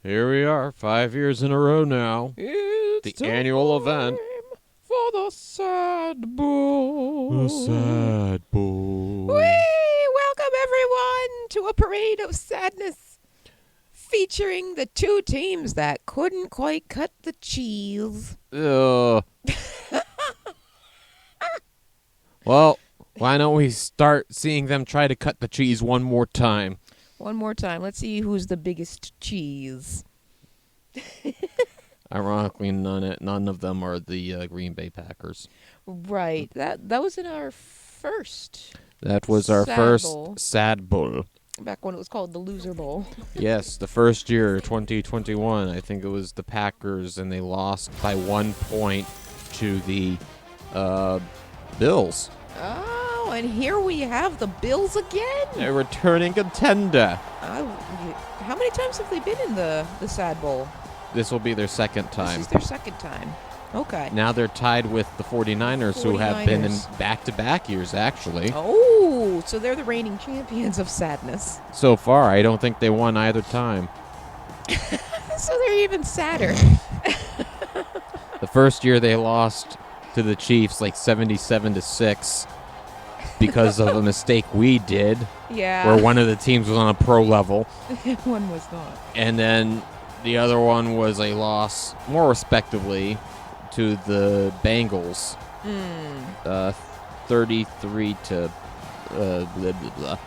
Here we are, 5 years in a row now. It's The annual event. for the Sad Bowl. The Sad Bowl. Welcome everyone to a parade of sadness featuring the two teams that couldn't quite cut the cheese. Well, why don't we start seeing them try to cut the cheese one more time? One more time. Let's see who's the biggest cheese. Ironically, none of them are the Green Bay Packers. Right. That was in our first. That was our Sad first Bowl. Sad Bowl. Back when it was called the Loser Bowl. Yes, the first year, 2021. I think it was the Packers, and they lost by 1 point to the Bills. Oh, and here we have the Bills again. A returning contender. How many times have they been in the Sad Bowl? This will be their second time. This is their second time. Okay. Now they're tied with the 49ers, who have been in 49ers. back-to-back years, actually. Oh, so they're the reigning champions of sadness. So far, I don't think they won either time. So they're even sadder. The first year they lost to the Chiefs like 77-6 because of a mistake we did, Yeah. where one of the teams was on a pro level. One was not. And then the other one was a loss, more respectively, to the Bengals. 33 to blah, blah, blah.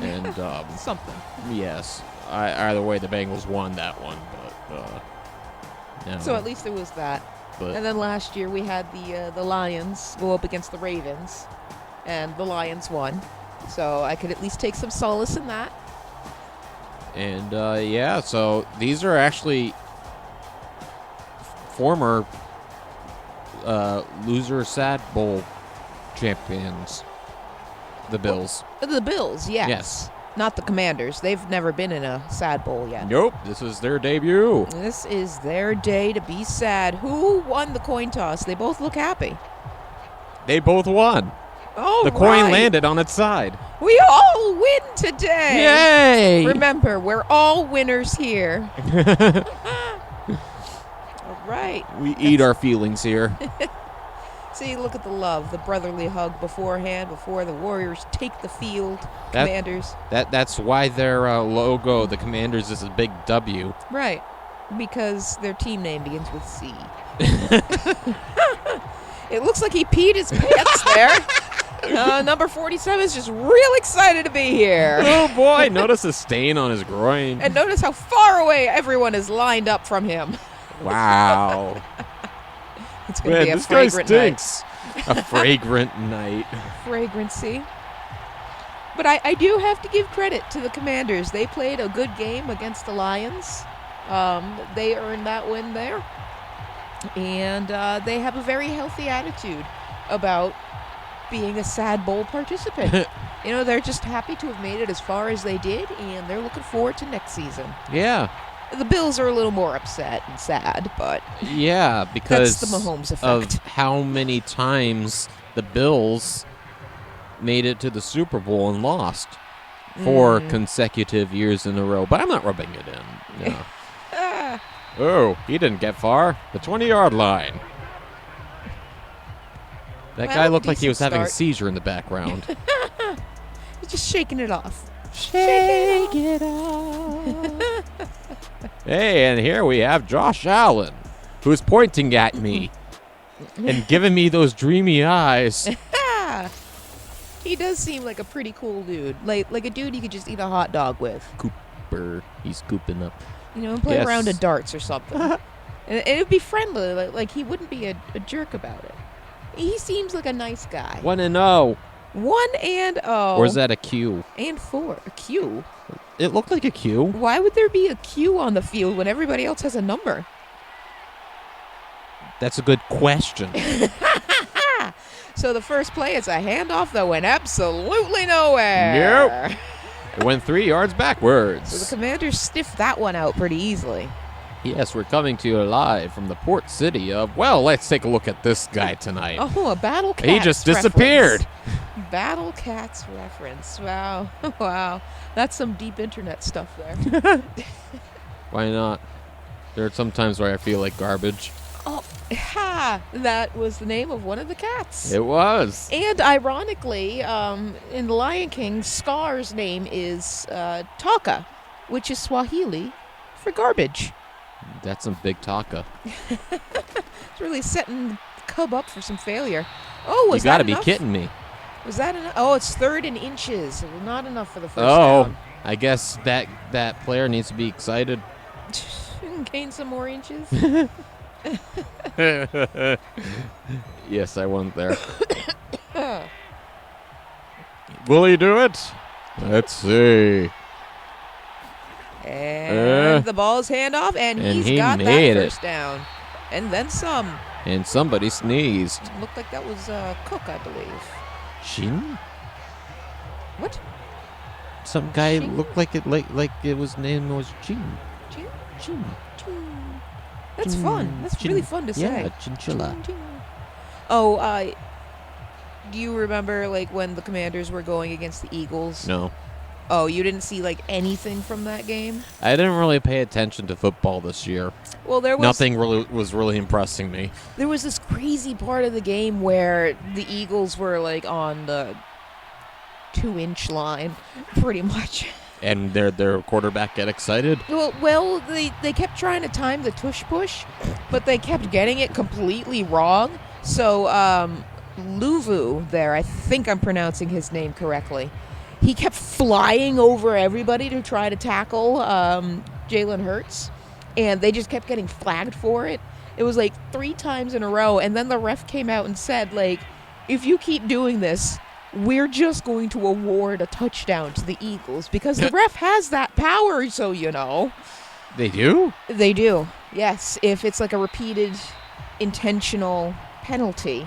And, Something. yes, either way, the Bengals won that one. But, no. So at least there was that. But And then last year we had the Lions go up against the Ravens, and the Lions won. So I could at least take some solace in that. And, yeah, so these are actually former loser Sad Bowl champions, the Bills. The Bills, yes. Yes. Not the Commanders. They've never been in a Sad Bowl yet. Nope, this is their debut. This is their day to be sad. Who won the coin toss? They both look happy. They both won. Oh, The coin landed on its side. We all win today. Yay! Remember, we're all winners here. All right. We eat our feelings here. See, look at the love, the brotherly hug beforehand, before the Warriors take the field. Commanders. That's why their logo, the Commanders, is a big W. Right. Because their team name begins with C. It looks like he peed his pants there. Number 47 is just real excited to be here. Oh boy, notice a stain on his groin. And notice how far away everyone is lined up from him. Wow. It's going to Man, be a this guy fragrant stinks. A fragrant night. night. Fragrancy. But I do have to give credit to the Commanders. They played a good game against the Lions. They earned that win there. And they have a very healthy attitude about being a Sad Bowl participant. You know, they're just happy to have made it as far as they did, and they're looking forward to next season. Yeah. The Bills are a little more upset and sad, but Yeah, because that's the Mahomes of effect. how many times the Bills made it to the Super Bowl and lost 4 consecutive years in a row. But I'm not rubbing it in. No. Ah, Oh, he didn't get far. The 20-yard line. That guy Well, looked like he was decent having a start. seizure in the background. he's just shaking it off. Shake it off. Hey, and here we have Josh Allen, who's pointing at me and giving me those dreamy eyes. He does seem like a pretty cool dude. Like a dude you could just eat a hot dog with. Cooper, he's scooping up. You know, and play Yes. around at darts or something. And it'd be friendly. Like he wouldn't be a jerk about it. He seems like a nice guy. 1-0. 1-0. Or is that a Q? And 4. A Q. It looked like a Q. Why would there be a Q on the field when everybody else has a number? That's a good question. So the first play is a handoff that went absolutely nowhere. Nope. It went 3 yards So the backwards. Commanders stiffed that one out pretty easily. Yes, we're coming to you live from the port city of, well, let's take a look at this guy tonight. Oh, a Battle Cats He just disappeared. reference. Battle Cats reference. Wow. Wow. That's some deep internet stuff there. Why not? There are some times where I feel like garbage. Oh, ha! That was the name of one of the cats. It was. And ironically, in The Lion King, Scar's name is Taka, which is Swahili for garbage. That's some big taka. It's really setting the cub up for some failure. Oh, was You gotta that be enough? kidding me. Was that enough? Oh, it's 3rd and inches. It was not enough for the first Oh, down. I guess that player needs to be excited. Gain some more inches. Yes, I went there. Will he do it? Let's see. And the ball's handoff, and And he's he got that made it. first down. And then some. And somebody sneezed. Looked like that was Cook, I believe. Shin? What? Some guy Shin? looked like it was name was Jin. Chin? Jin. Chin. That's fun. That's Chin- really fun to say. Yeah, chinchilla. Chin, chin. Oh, do you remember like when the Commanders were going against the Eagles? No. Oh, you didn't see like anything from that game? I didn't really pay attention to football this year. Well, there was Nothing really was really impressing me. There was this crazy part of the game where the Eagles were like on the 2-inch line, pretty much. And their quarterback get excited. Well, they kept trying to time the tush push, but they kept getting it completely wrong. So Luvu there, I think I'm pronouncing his name correctly. He kept flying over everybody to try to tackle Jalen Hurts, and they just kept getting flagged for it. It was like 3 times in a row, and then the ref came out and said, like, if you keep doing this, we're just going to award a touchdown to the Eagles, because the ref has that power, so you know. They do? They do, yes. If it's like a repeated intentional penalty,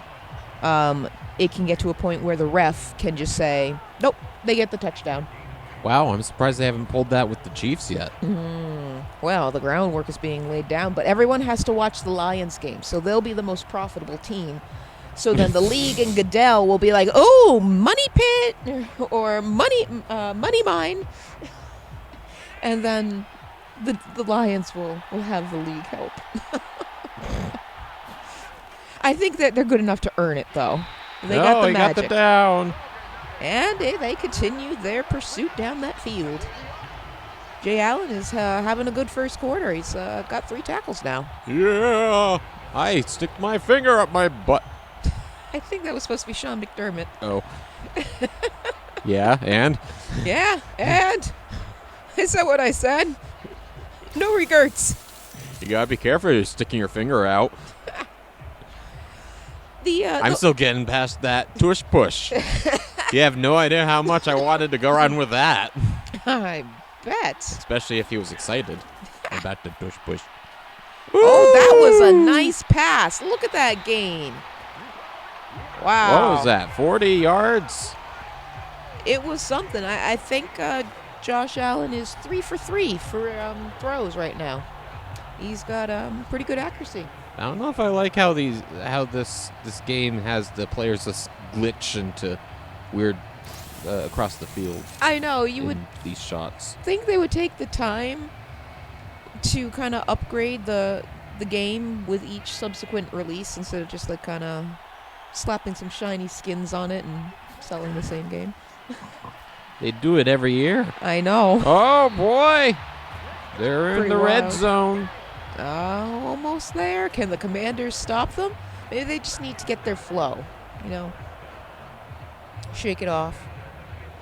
it can get to a point where the ref can just say, nope, they get the touchdown. Wow, I'm surprised they haven't pulled that with the Chiefs yet. Well, the groundwork is being laid down, but everyone has to watch the Lions game, so they'll be the most profitable team. So then the league and Goodell will be like, oh, money pit or money mine. And then the Lions will have the league help. I think that they're good enough to earn it, though. They got the magic. Got the down. And they continue their pursuit down that field. Jay Allen is having a good first quarter. He's got 3 tackles now. Yeah, I stick my finger up my butt. I think that was supposed to be Sean McDermott. Oh. Yeah, and? Yeah, and? Is that what I said? No regrets. You gotta be careful. You're sticking your finger out. I'm The still getting past that tush push. You have no idea how much I wanted to go around with that. I bet. Especially if he was excited about the tush push. Oh, that was a nice pass. Look at that gain. Wow. What was that, 40 yards? It was something. I think Josh Allen is 3 for 3 for throws right now. He's got pretty good accuracy. I don't know if I like how this game has the players just glitch into weird across the field. I know, you would these shots. think they would take the time to kind of upgrade the game with each subsequent release instead of just like kind of slapping some shiny skins on it and selling the same game. They do it every year. I know. Oh boy, they're in Pretty the red wild. zone. Almost there. Can the Commanders stop them? Maybe they just need to get their flow, shake it off.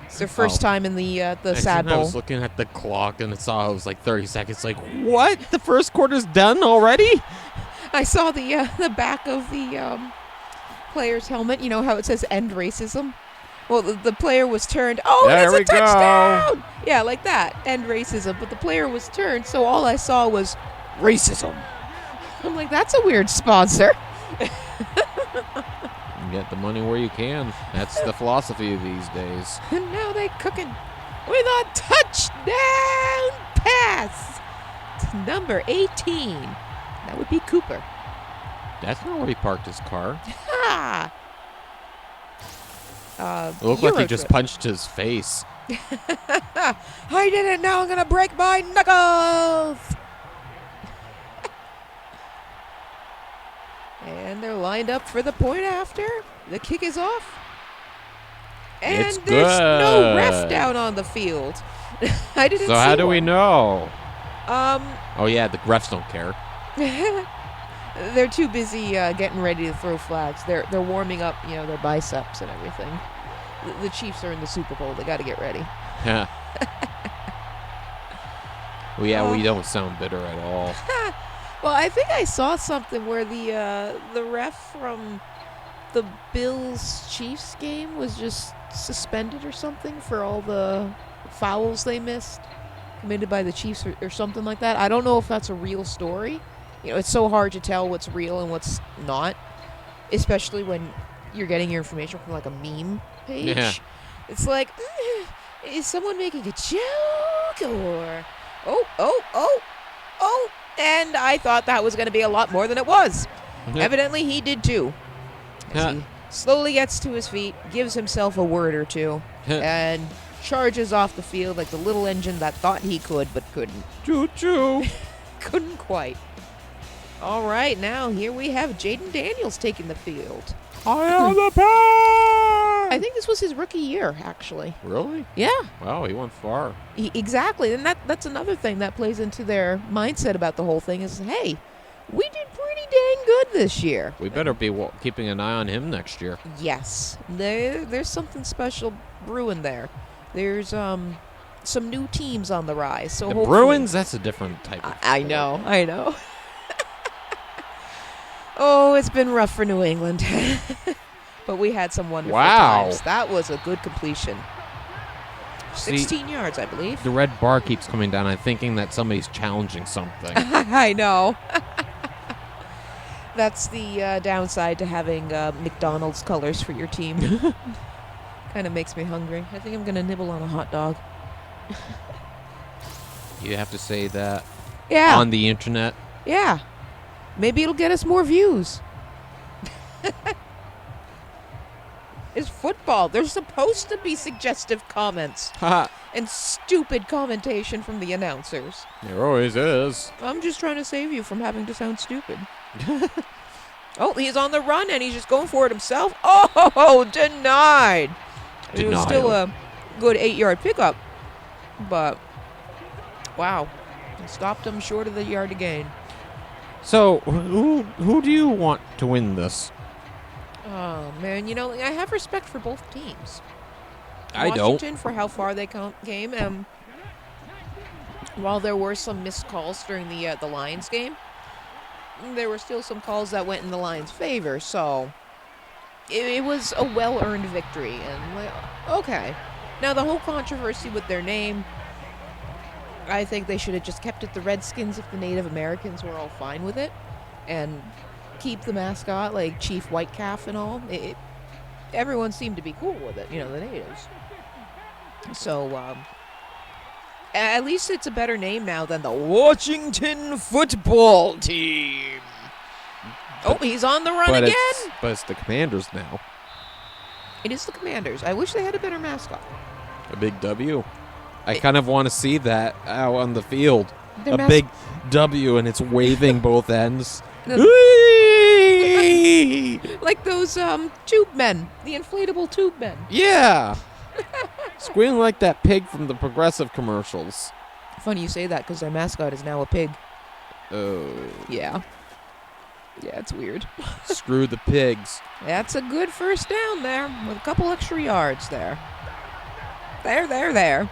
It's their first time in the Sad I Bowl. was looking at the clock and it was like 30 seconds. Like, what? The first quarter's done already? I saw the back of the player's helmet. You know how it says "End Racism." Well, the player was turned. Oh, There it's a we go. touchdown! Yeah, like that. End racism. But the player was turned, so all I saw was racism. I'm like, that's a weird sponsor. You get the money where you can. That's the philosophy these days. And now they cooking with a touchdown pass to number 18. That would be Cooper. That's not where he parked his car. Ha! It looked like he just punched his face. I did it. Now I'm going to break my knuckles. And they're lined up for the point after. The kick is off. And It's there's no good. ref down on the field. I didn't see So how do we one. know? Oh, yeah, the refs don't care. They're too busy getting ready to throw flags. They're warming up, their biceps and everything. The Chiefs are in the Super Bowl. They got to get ready. Yeah. Well, yeah, we don't sound bitter at all. Well, I think I saw something where the ref from the Bills-Chiefs game was just suspended or something for all the fouls they missed committed by the Chiefs or something like that. I don't know if that's a real story. It's so hard to tell what's real and what's not, especially when you're getting your information from like a meme page. Yeah. It's like, is someone making a joke or oh, and I thought that was going to be a lot more than it was. Evidently, he did too. As he slowly gets to his feet, gives himself a word or two, and charges off the field like the little engine that thought he could but couldn't. Choo-choo. Couldn't quite. All right, now here we have Jaden Daniels taking the field. I am the power! I think this was his rookie year, actually. Really? Yeah. Wow, he went far. Exactly, and that's another thing that plays into their mindset about the whole thing is, hey, we did pretty dang good this year. We better be keeping an eye on him next year. Yes, there's something special brewing there. There's some new teams on the rise. So The hopefully- Bruins, that's a different type of I know. Oh, it's been rough for New England. But we had some wonderful times. That was a good completion. 16 yards, I believe. The red bar keeps coming down. I'm thinking that somebody's challenging something. I know. That's the downside to having McDonald's colors for your team. Kind of makes me hungry. I think I'm going to nibble on a hot dog. You have to say that Yeah. on the internet. Yeah. Maybe it'll get us more views. It's football. There's supposed to be suggestive comments Haha. and stupid commentation from the announcers. There always is. I'm just trying to save you from having to sound stupid. Oh, he's on the run and he's just going for it himself. Oh, denied. It was still a good 8-yard pickup. But, wow. Stopped him short of the yard to gain. So, who do you want to win this? Oh, man. I have respect for both teams. I Washington for how far they came. While there were some missed calls during the Lions game, there were still some calls that went in the Lions' favor. So it was a well-earned victory. And okay, now the whole controversy with their name, I think they should have just kept it the Redskins if the Native Americans were all fine with it, and keep the mascot like Chief Whitecalf and all. Everyone seemed to be cool with it, the natives. So, at least it's a better name now than the Washington Football Team. Oh, he's on the run again. But it's the Commanders now. It is the Commanders. I wish they had a better mascot. A big W. I kind of want to see that out on the field. Their Big W, and it's waving both ends. Like those tube men, the inflatable tube men. Yeah. Squealing like that pig from the Progressive commercials. Funny you say that because their mascot is now a pig. Oh. Yeah. Yeah, it's weird. Screw the pigs. That's a good first down there with a couple extra yards there. There.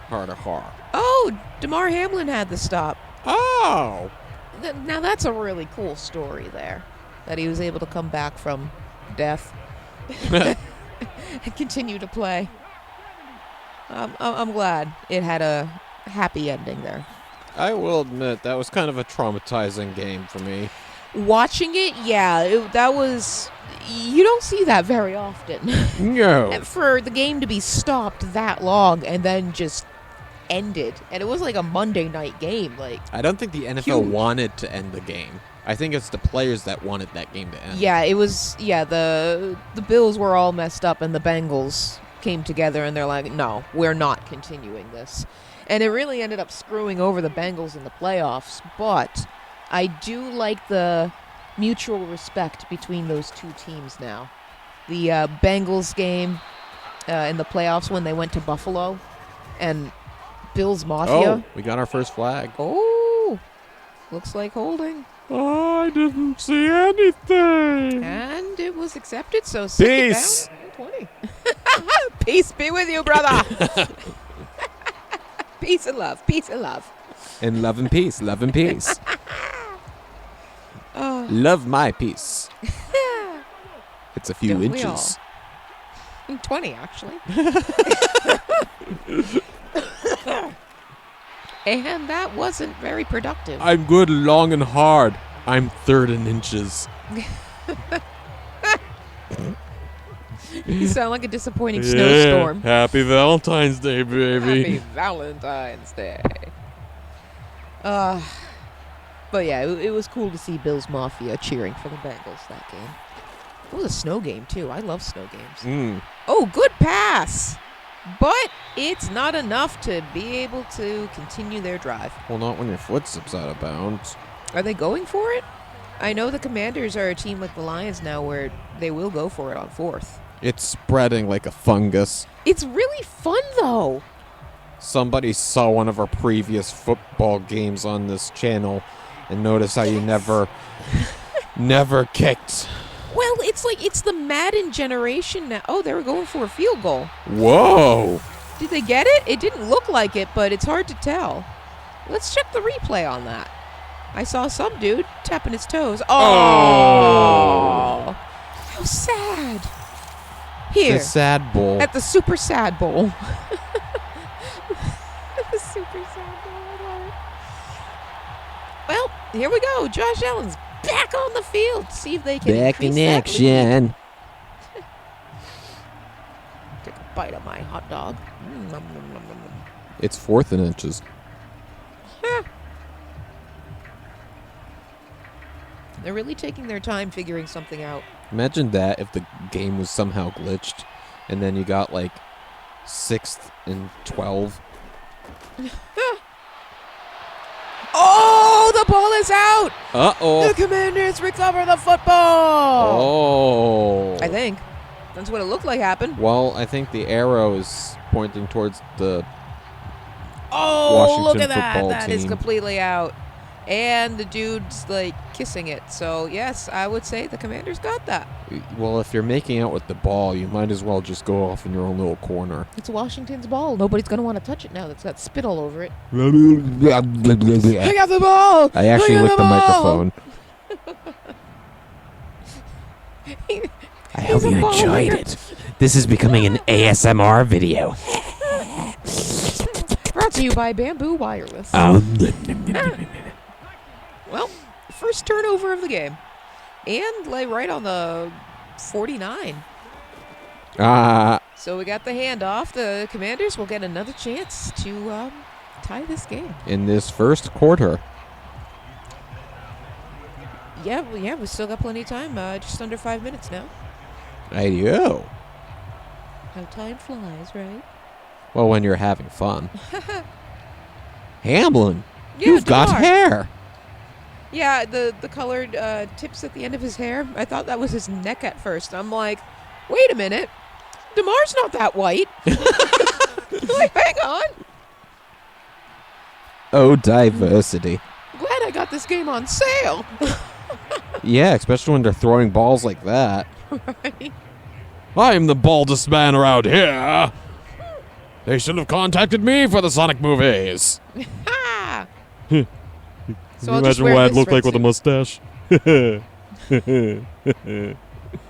Har to har. Oh, DeMar Hamlin had the stop. Oh. Now that's a really cool story there, that he was able to come back from death and continue to play. I'm glad it had a happy ending there. I will admit, that was kind of a traumatizing game for me. Watching it, yeah, that was... You don't see that very often. No. For the game to be stopped that long and then just ended. And it was like a Monday night game. I don't think the NFL wanted to end the game. I think it's the players that wanted that game to end. Yeah, it was... Yeah, the Bills were all messed up and the Bengals came together and they're like, no, we're not continuing this. And it really ended up screwing over the Bengals in the playoffs. But I do like the mutual respect between those two teams now. The Bengals game in the playoffs when they went to Buffalo, and Bills Mafia. Oh, we got our first flag. Oh, looks like holding. I didn't see anything. And it was accepted, so sit Peace. it down. 20. Peace be with you, brother. Peace and love. Peace and love. And love and peace. Love and peace. Love my peace. It's a few Don't we inches. all? 20, actually. And that wasn't very productive. I'm good, long, and hard. I'm third in inches. You sound like a disappointing snowstorm. Happy Valentine's Day, baby. Happy Valentine's Day. But yeah, it was cool to see Bills Mafia cheering for the Bengals that game. It was a snow game, too. I love snow games. Oh, good pass. But it's not enough to be able to continue their drive. Well, not when your foot slips out of bounds. Are they going for it? I know the Commanders are a team like the Lions now where they will go for it on fourth. It's spreading like a fungus. It's really fun, though. Somebody saw one of our previous football games on this channel and noticed how you never kicked. Well, it's the Madden generation now. Oh, they were going for a field goal. Whoa. Did they get it? It didn't look like it, but it's hard to tell. Let's check the replay on that. I saw some dude tapping his toes. Oh. How sad. Here. The sad bowl. At the Super Sad Bowl. The Super Sad Bowl. I love it. Well, here we go. Josh Allen's back on the field. See if they can Back in increase that action. Take a bite of my hot dog. It's fourth in inches. They're really taking their time figuring something out. Imagine that if the game was somehow glitched and then you got like 6th and 12. Oh, the ball is out. Uh-oh. The Commanders recover the football. Oh. I think. That's what it looked like happened. Well, I think the arrow is pointing towards the Oh, Washington look at that. football That is team. completely out. And the dude's, like, kissing it. So, yes, I would say the Commanders got that. Well, if you're making out with the ball, you might as well just go off in your own little corner. It's Washington's ball. Nobody's going to want to touch it now. That's got spit all over it. I I got the ball. actually licked the microphone. I hope you enjoyed it. This is becoming an ASMR video. Brought to you by Bamboo Wireless. Well, first turnover of the game. And lay right on the 49. So we got the handoff. The Commanders will get another chance to tie this game. In this first quarter. Yeah, we still got plenty of time. Just under 5 minutes now. Hey-yo. How time flies, right? Well, when you're having fun. Hamlin, Yeah, you've got DeMar. hair. Yeah, the colored tips at the end of his hair. I thought that was his neck at first. I'm like, wait a minute. DeMar's not that white. Like, hang on. Oh, diversity. Glad I got this game on sale. Yeah, especially when they're throwing balls like that. Right? I'm the baldest man around here. They should have contacted me for the Sonic movies. Ha! Can So I'll just wear this red mustache?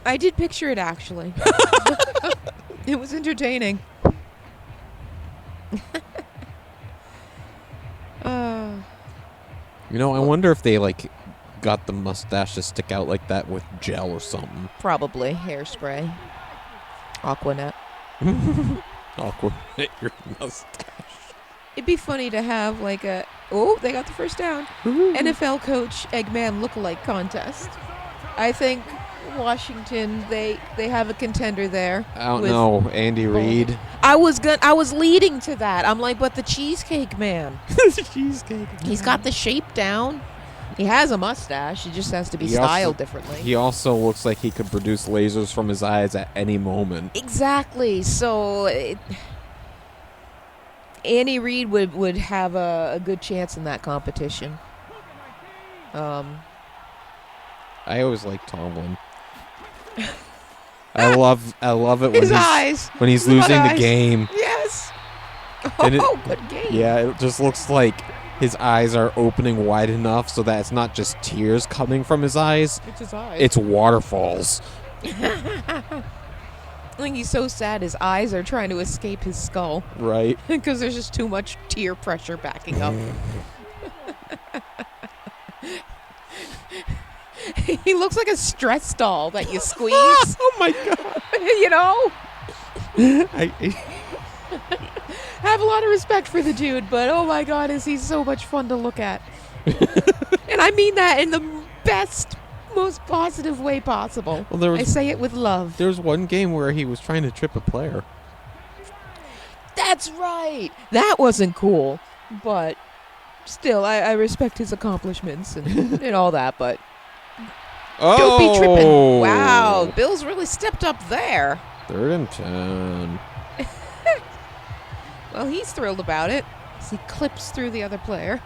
I did picture it, actually. It was entertaining. You know, I wonder if they, like, got the mustache to stick out like that with gel or something. Probably hairspray. Aquanet. Awkward. Your mustache. It'd be funny to have like a they got the first down. NFL coach Eggman lookalike contest. I think Washington they have a contender there. I don't with- know. Andy Reid. I was leading to that. I'm like, but the Cheesecake Man. Cheesecake. He's got the shape down. He has a mustache. It just has to be He also- styled differently. He also looks like he could produce lasers from his eyes at any moment. Exactly. So Andy Reid would have a good chance in that competition. I always like Tomlin. I love it when His eyes. when he's Blood losing the eyes. game. Yes. And it- Oh, good game. Yeah, it just looks like his eyes are opening wide enough so that it's not just tears coming from his eyes. It's his eyes. It's waterfalls. I think he's so sad his eyes are trying to escape his skull Right? because there's just too much tear pressure backing up. He looks like a stress doll that you squeeze. Oh my god. You know? I Have a lot of respect for the dude, but oh my god, is he so much fun to look at. And I mean that in the best, most positive way possible. Well, I say it with love. there was one game where he was trying to trip a player. That's right. That wasn't cool, but still, I respect his accomplishments and all that, but Oh! don't be tripping. Wow, Bill's really stepped up there. 3rd and 10. Well, he's thrilled about it as he clips through the other player.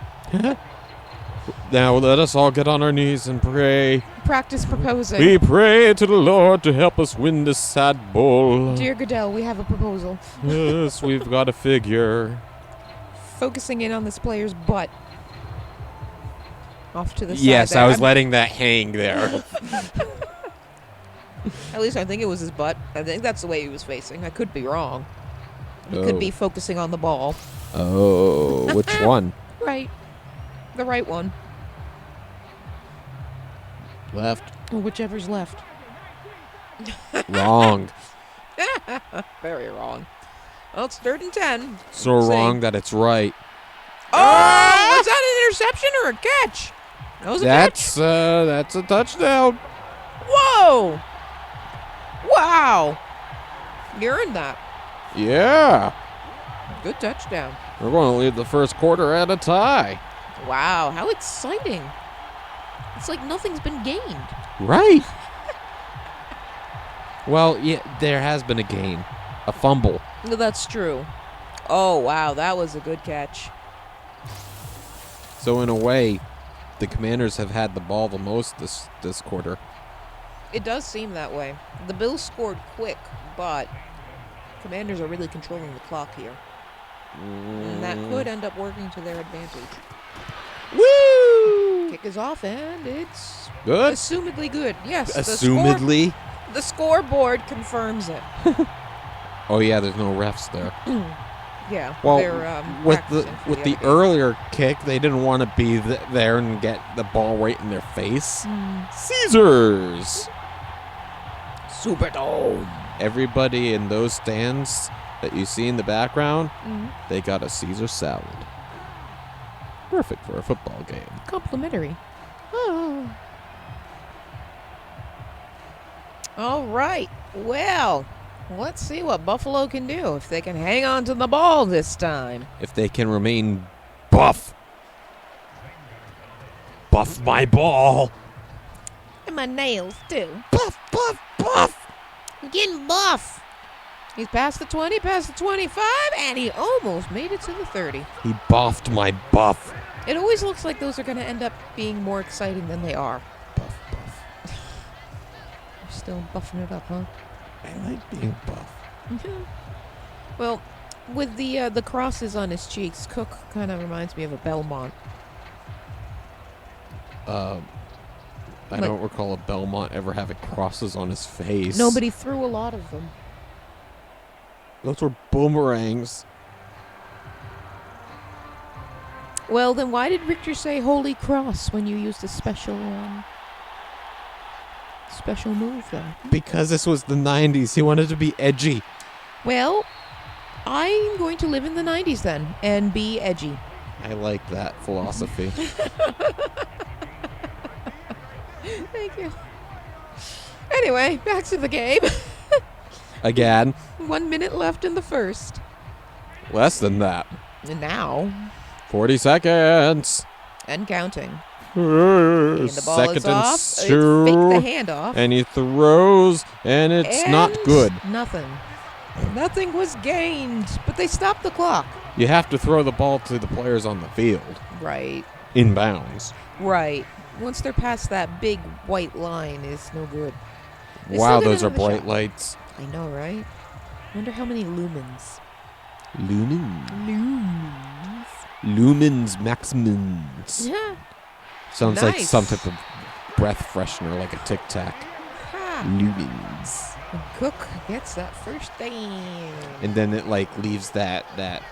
Now let us all get on our knees and pray. Practice proposing. We pray to the Lord to help us win this sad bowl. Dear Goodell, we have a proposal. Yes, we've got a figure. Focusing in on this player's butt. Off to the side. Yes, there. I was letting that hang there. At least I think it was his butt. I think that's the way he was facing. I could be wrong. He could be focusing on the ball. Oh, which one? Right. The right one. Left. Or whichever's left. Wrong. Very wrong. Well, it's 3rd and 10. So Same. wrong that it's right. Oh! Was that an interception or a catch? That was a catch. That's a touchdown. Whoa! Wow! You earned that. Yeah. Good touchdown. We're going to lead the first quarter at a tie. Wow, how exciting. It's like nothing's been gained. Right. Well, yeah, there has been a gain. A fumble. No, that's true. Oh, wow, that was a good catch. So in a way, the Commanders have had the ball the most this quarter. It does seem that way. The Bills scored quick, but Commanders are really controlling the clock here. And that could end up working to their advantage. Woo! Kick is off, and it's Good. assumedly good. Yes, Assumedly. the scoreboard confirms it. Oh yeah, there's no refs there. Yeah, Well, they're with practicing for the other game. earlier kick, they didn't want to be there and get the ball right in their face. Caesars. Superdome. Everybody in those stands that you see in the background, Mhm. they got a Caesar salad. Perfect for a football game. Complimentary. Oh. All right. Well, let's see what Buffalo can do if they can hang on to the ball this time. If they can remain buff. Buff my ball. And my nails, too. Buff, buff, buff. I'm getting buff. He's past the 20, past the 25, and he almost made it to the 30. He buffed my buff. It always looks like those are going to end up being more exciting than they are. Buff, buff. You're still buffing it up, huh? I like being buff. Well, with the crosses on his cheeks, Cook kind of reminds me of a Belmont. I don't recall a Belmont ever having crosses on his face. Nobody threw a lot of them. Those were boomerangs. Well, then why did Richter say Holy Cross when you used a special move there? Because this was the 90s. He wanted to be edgy. Well, I'm going to live in the 90s then and be edgy. I like that philosophy. Thank you. Anyway, back to the game. Again. 1 minute left in the first. Less than that. And now, 40 seconds. and counting. And the ball Second is and off. Fake the two. handoff. And he throws, and it's not And good. Nothing. Nothing was gained, but they stopped the clock. You have to throw the ball to the players on the field, Right. inbounds. Right. Once they're past that big white line, it's no good. They Wow, still get those are another bright shot. lights. I know, right? Wonder how many lumens. Lumens. Lumens. Lumens maximums. Yeah. Sounds like Nice. some type of breath freshener, like a Tic Tac. Ha. Lumens. And Cook gets that first down. And then it like leaves that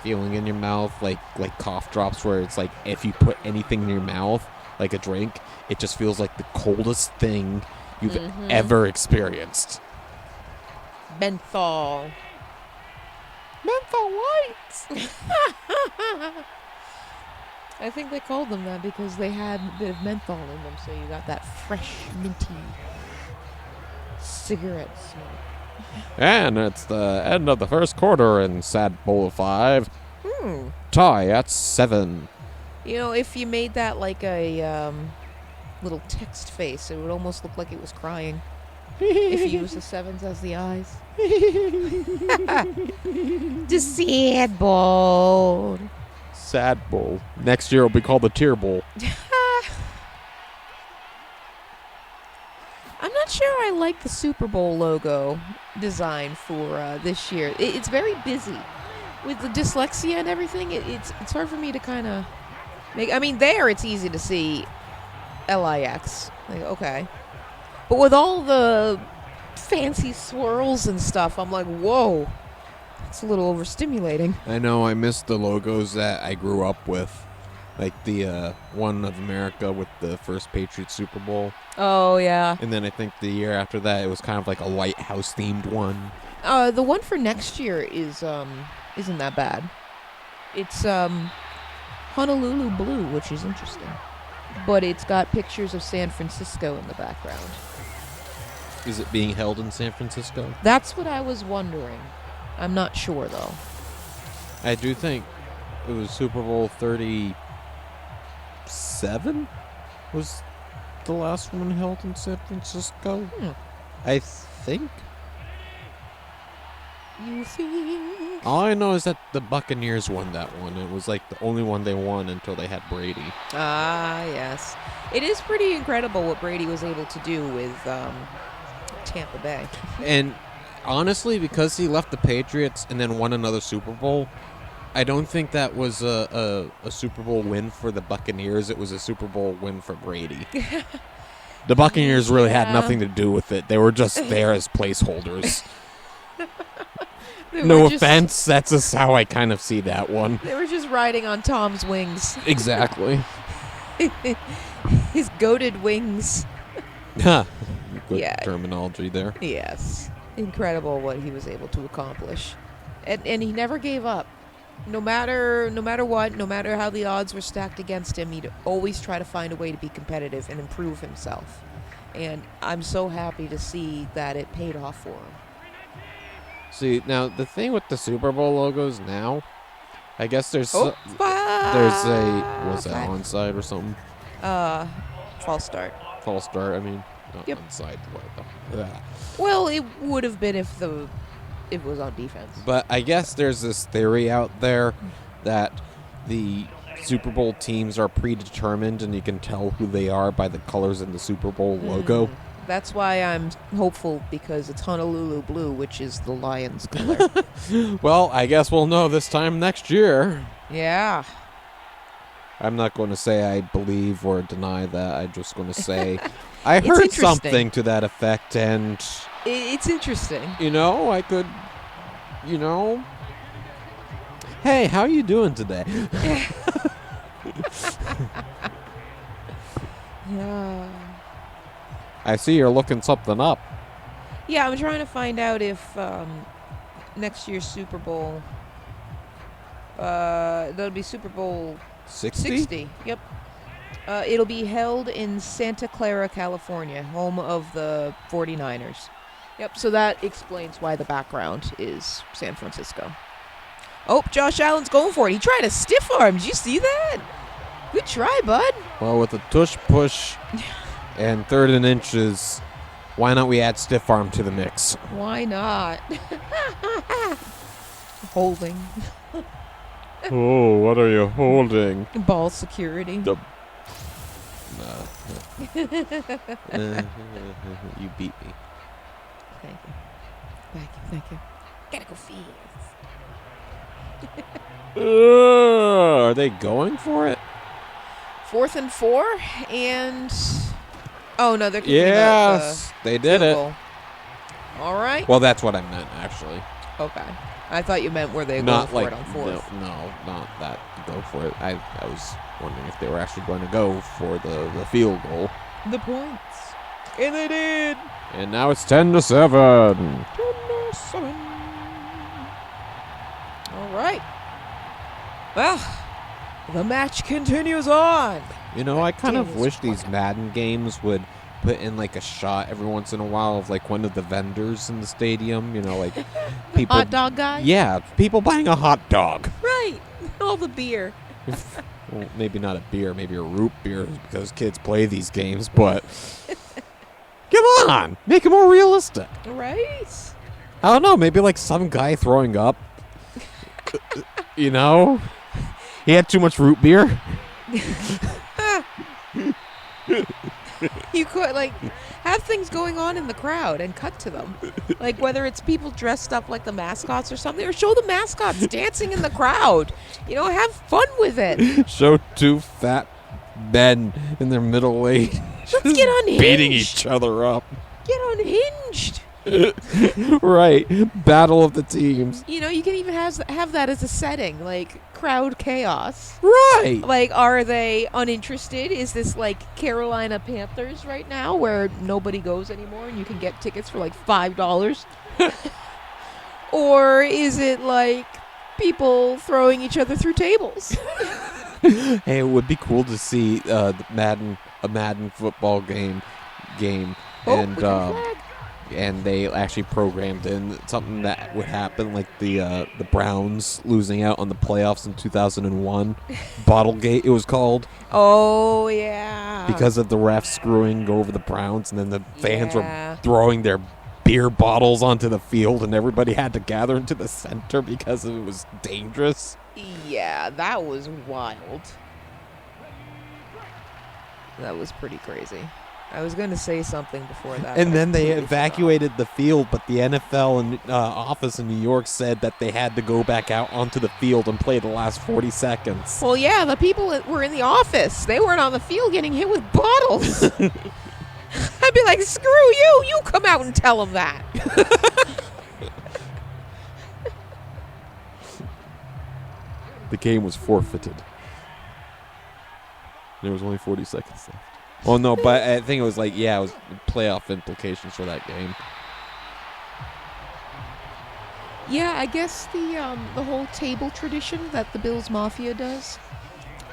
feeling in your mouth, like cough drops, where it's like if you put anything in your mouth, like a drink, it just feels like the coldest thing you've ever experienced. Menthol. Menthol lights. I think they called them that because they had a bit of menthol in them, so you got that fresh, minty cigarette smoke. And it's the end of the first quarter in Sad Bowl of 5. Tie at 7. You know, if you made that like a little text face, it would almost look like it was crying. If you use the 7s as the eyes. The sad ball. Sad Bowl. Next year will be called the Tear Bowl. I'm not sure I like the Super Bowl logo design for this year. It's very busy. With the dyslexia and everything, it's hard for me to kind of make... I mean, there it's easy to see LIX. Like, okay. But with all the fancy swirls and stuff, I'm like, whoa. It's a little overstimulating. I know, I miss the logos that I grew up with. Like the one of America with the first Patriots Super Bowl. Oh, yeah. And then I think the year after that, it was kind of like a lighthouse-themed one. The one for next year isn't that bad. It's Honolulu blue, which is interesting. But it's got pictures of San Francisco in the background. Is it being held in San Francisco? That's what I was wondering. I'm not sure, though. I do think it was Super Bowl 37 was the last one held in San Francisco. I think. You think? All I know is that the Buccaneers won that one. It was like the only one they won until they had Brady. Ah, yes. It is pretty incredible what Brady was able to do with Tampa Bay. And honestly, because he left the Patriots and then won another Super Bowl, I don't think that was a Super Bowl win for the Buccaneers. It was a Super Bowl win for Brady. The Buccaneers really had nothing to do with it. They were just there as placeholders. No offense, that's just how I kind of see that one. They were just riding on Tom's wings. Exactly. His goated wings. Good Yeah. terminology there. Yes. Incredible what he was able to accomplish. And he never gave up. No matter what, no matter how the odds were stacked against him, he'd always try to find a way to be competitive and improve himself. And I'm so happy to see that it paid off for him. See, now the thing with the Super Bowl logos now, I guess there's Oh, there's a was that onside or something? False start. False start. I mean, not Yep. onside. What the? Well, it would have been if it was on defense. But I guess there's this theory out there that the Super Bowl teams are predetermined, and you can tell who they are by the colors in the Super Bowl logo. That's why I'm hopeful, because it's Honolulu blue, which is the Lions color. Well, I guess we'll know this time next year. Yeah. I'm not going to say I believe or deny that. I'm just going to say I It's heard interesting. something to that effect, and It's interesting. I could, hey, how you doing today? Yeah. I see you're looking something up. Yeah, I'm trying to find out if next year's Super Bowl, that'll be Super Bowl 60. Yep. It'll be held in Santa Clara, California, home of the 49ers. Yep, so that explains why the background is San Francisco. Oh, Josh Allen's going for it. He tried a stiff arm. Did you see that? Good try, bud. Well, with a tush push and 3rd and inches, why not we add stiff arm to the mix? Why not? Holding. Oh, what are you holding? Ball security. You beat me. Thank you. Thank you. Thank you. Gotta go fast. Are they going for it? 4th and 4, and oh no, they're kicking Yes, they did it. goal. All right. Well, that's what I meant, actually. Okay. I thought you meant were they going Not for like it on 4th. no, not that go for it. I was wondering if they were actually going to go for the field goal. The points, and they did. And now it's 10-7. 10-7. All right. Well, the match continues on. You know, I kind of Daniel's wish these fucking- Madden games would put in like a shot every once in a while of like one of the vendors in the stadium. You know, like people. Hot dog guy. Yeah, people buying a hot dog. Right. All the beer. Well, maybe not a beer, maybe a root beer because kids play these games. But come on, make it more realistic. Right. I don't know, maybe like some guy throwing up. You know, he had too much root beer. You could like have things going on in the crowd and cut to them, like whether it's people dressed up like the mascots or something, or show the mascots dancing in the crowd. You know, have fun with it. Show 2 fat men in their middle age Let's get unhinged. beating each other up. Get unhinged. Right, battle of the teams. You know, you can even have that as a setting, like crowd chaos. Right. Like, are they uninterested? Is this like Carolina Panthers right now, where nobody goes anymore and you can get tickets for like $5? Or is it like people throwing each other through tables? Hey, it would be cool to see a Madden football game, and we got a flag. and they actually programmed in something that would happen, like the Browns losing out on the playoffs in 2001, Bottlegate it was called, Oh yeah. because of the refs screwing over the Browns, and then the fans Yeah. were throwing their beer bottles onto the field, and everybody had to gather into the center because it was dangerous. Yeah, that was wild. That was pretty crazy. I was going to say something before that. And but I then they completely forgot. evacuated the field, but the NFL office in New York said that they had to go back out onto the field and play the last 40 seconds. Well, yeah, the people that were in the office, they weren't on the field getting hit with bottles. I'd be like, screw you. You come out and tell them that. The game was forfeited. There was only 40 seconds left. Well, no, but I think it was like, yeah, it was playoff implications for that game. Yeah, I guess the whole table tradition that the Bills Mafia does,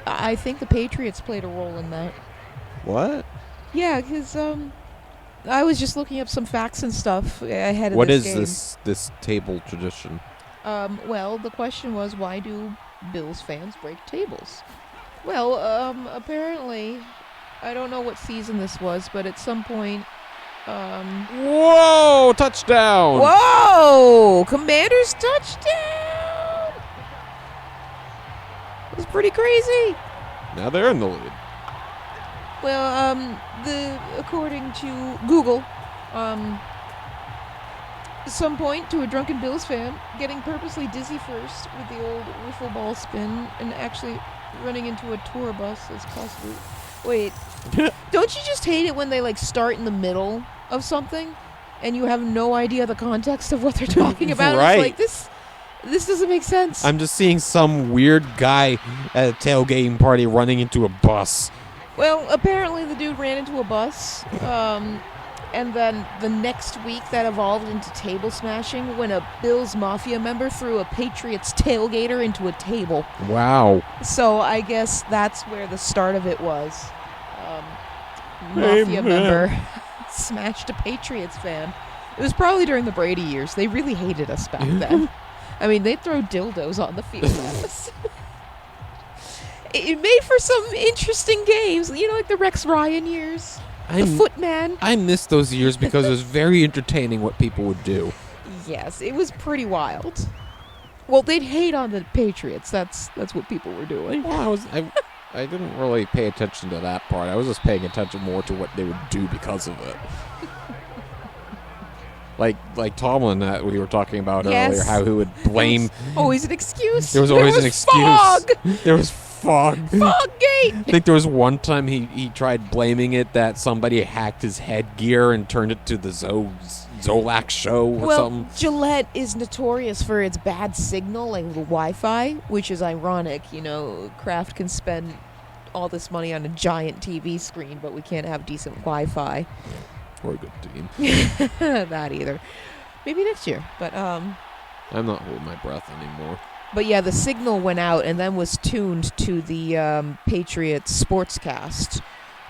I think the Patriots played a role in that. What? Yeah, because I was just looking up some facts and stuff ahead of What this is game. this table tradition? Well, the question was, why do Bills fans break tables? Well, apparently, I don't know what season this was, but at some point, Whoa! Touchdown! whoa! Commanders touchdown! It was pretty crazy. Now they're in the lead. Well, according to Google, some point to a drunken Bills fan getting purposely dizzy first with the old wiffle ball spin and actually running into a tour bus as possible. Wait, don't you just hate it when they like start in the middle of something and you have no idea the context of what they're talking about? Right. It's like this doesn't make sense. I'm just seeing some weird guy at a tailgating party running into a bus. Well, apparently the dude ran into a bus, and then the next week that evolved into table smashing when a Bills Mafia member threw a Patriots tailgater into a table. Wow. So I guess that's where the start of it was. Hey, Mafia man. member smashed a Patriots fan. It was probably during the Brady years. They really hated us back then. I mean, they'd throw dildos on the field at us. it made for some interesting games. You know, like the Rex Ryan years, the Footman. I miss those years because it was very entertaining what people would do. Yes, it was pretty wild. Well, they'd hate on the Patriots. That's what people were doing. Well, I didn't really pay attention to that part. I was just paying attention more to what they would do because of it. Like Tomlin that we were talking about earlier, how he would blame. Always an excuse. There was always an excuse. Fog. There was fog. Foggate. I think there was one time he tried blaming it that somebody hacked his headgear and turned it to the Zolak show or something. Gillette is notorious for its bad signal and Wi-Fi, which is ironic. You know, Kraft can spend all this money on a giant TV screen, but we can't have decent Wi-Fi. We're a good team. That either. Maybe next year, but I'm not holding my breath anymore. But yeah, the signal went out and then was tuned to the Patriots sportscast,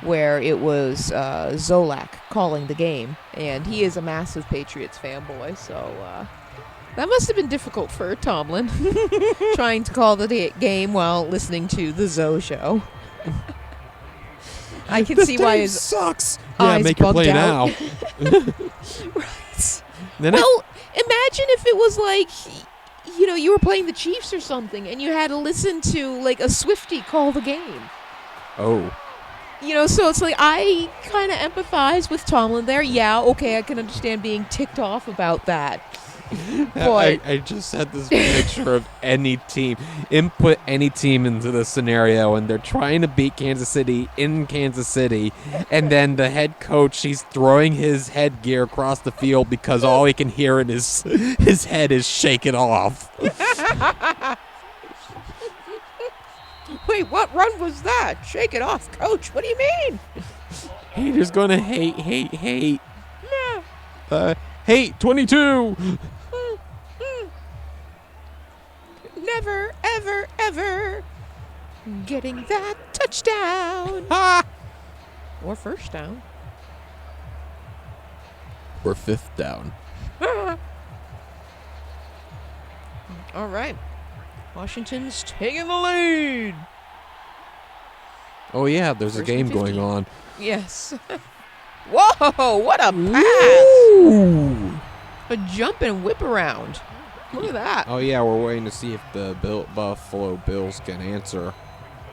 where it was Zolak calling the game, and he is a massive Patriots fanboy, so that must have been difficult for Tomlin, trying to call the game while listening to the Zoe show. I can see why his sucks. eyes Yeah, make your bugged play out. now. Right. Then Well, imagine if it was like, you know, you were playing the Chiefs or something, and you had to listen to like a Swiftie call the game. Oh. You know, so it's like I kind of empathize with Tomlin there. Yeah, okay, I can understand being ticked off about that. But I just had this picture of any team. Input any team into the scenario, and they're trying to beat Kansas City in Kansas City, and then the head coach, he's throwing his headgear across the field because all he can hear in his head is "shake it off." wait, what run was that? Shake it off, coach. What do you mean? Haters gonna hate. Yeah. Hate 22. Never, ever, ever getting that touchdown. Ha! Or first down. We're fifth down. All right. Washington's taking the lead. Oh yeah, there's a First game and going 15. on. Yes. Whoa, what a pass. Ooh. A jump and whip around. Look at that. Oh yeah, we're waiting to see if the Buffalo Bills can answer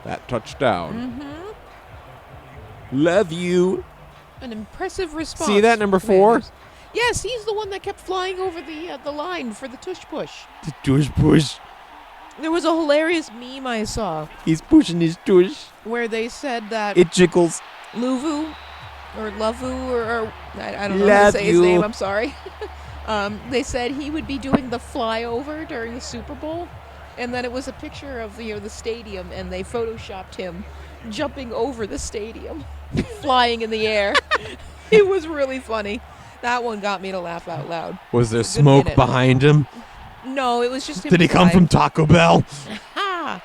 that touchdown. Mm-hmm. Love you. An impressive response. See that number from 4? Commanders. Yes, he's the one that kept flying over the line for the tush push. The tush push. There was a hilarious meme I saw He's pushing his tush. where they said that It jiggles. Luvu or Lovu or I don't know how to Love say his you. name. I'm sorry. They said he would be doing the flyover during the Super Bowl, and then it was a picture of the stadium, and they photoshopped him jumping over the stadium, flying in the air. It was really funny. That one got me to laugh out loud. Was there Good smoke minute. behind him? No, it was just him. Did he come from Taco Bell? Ha!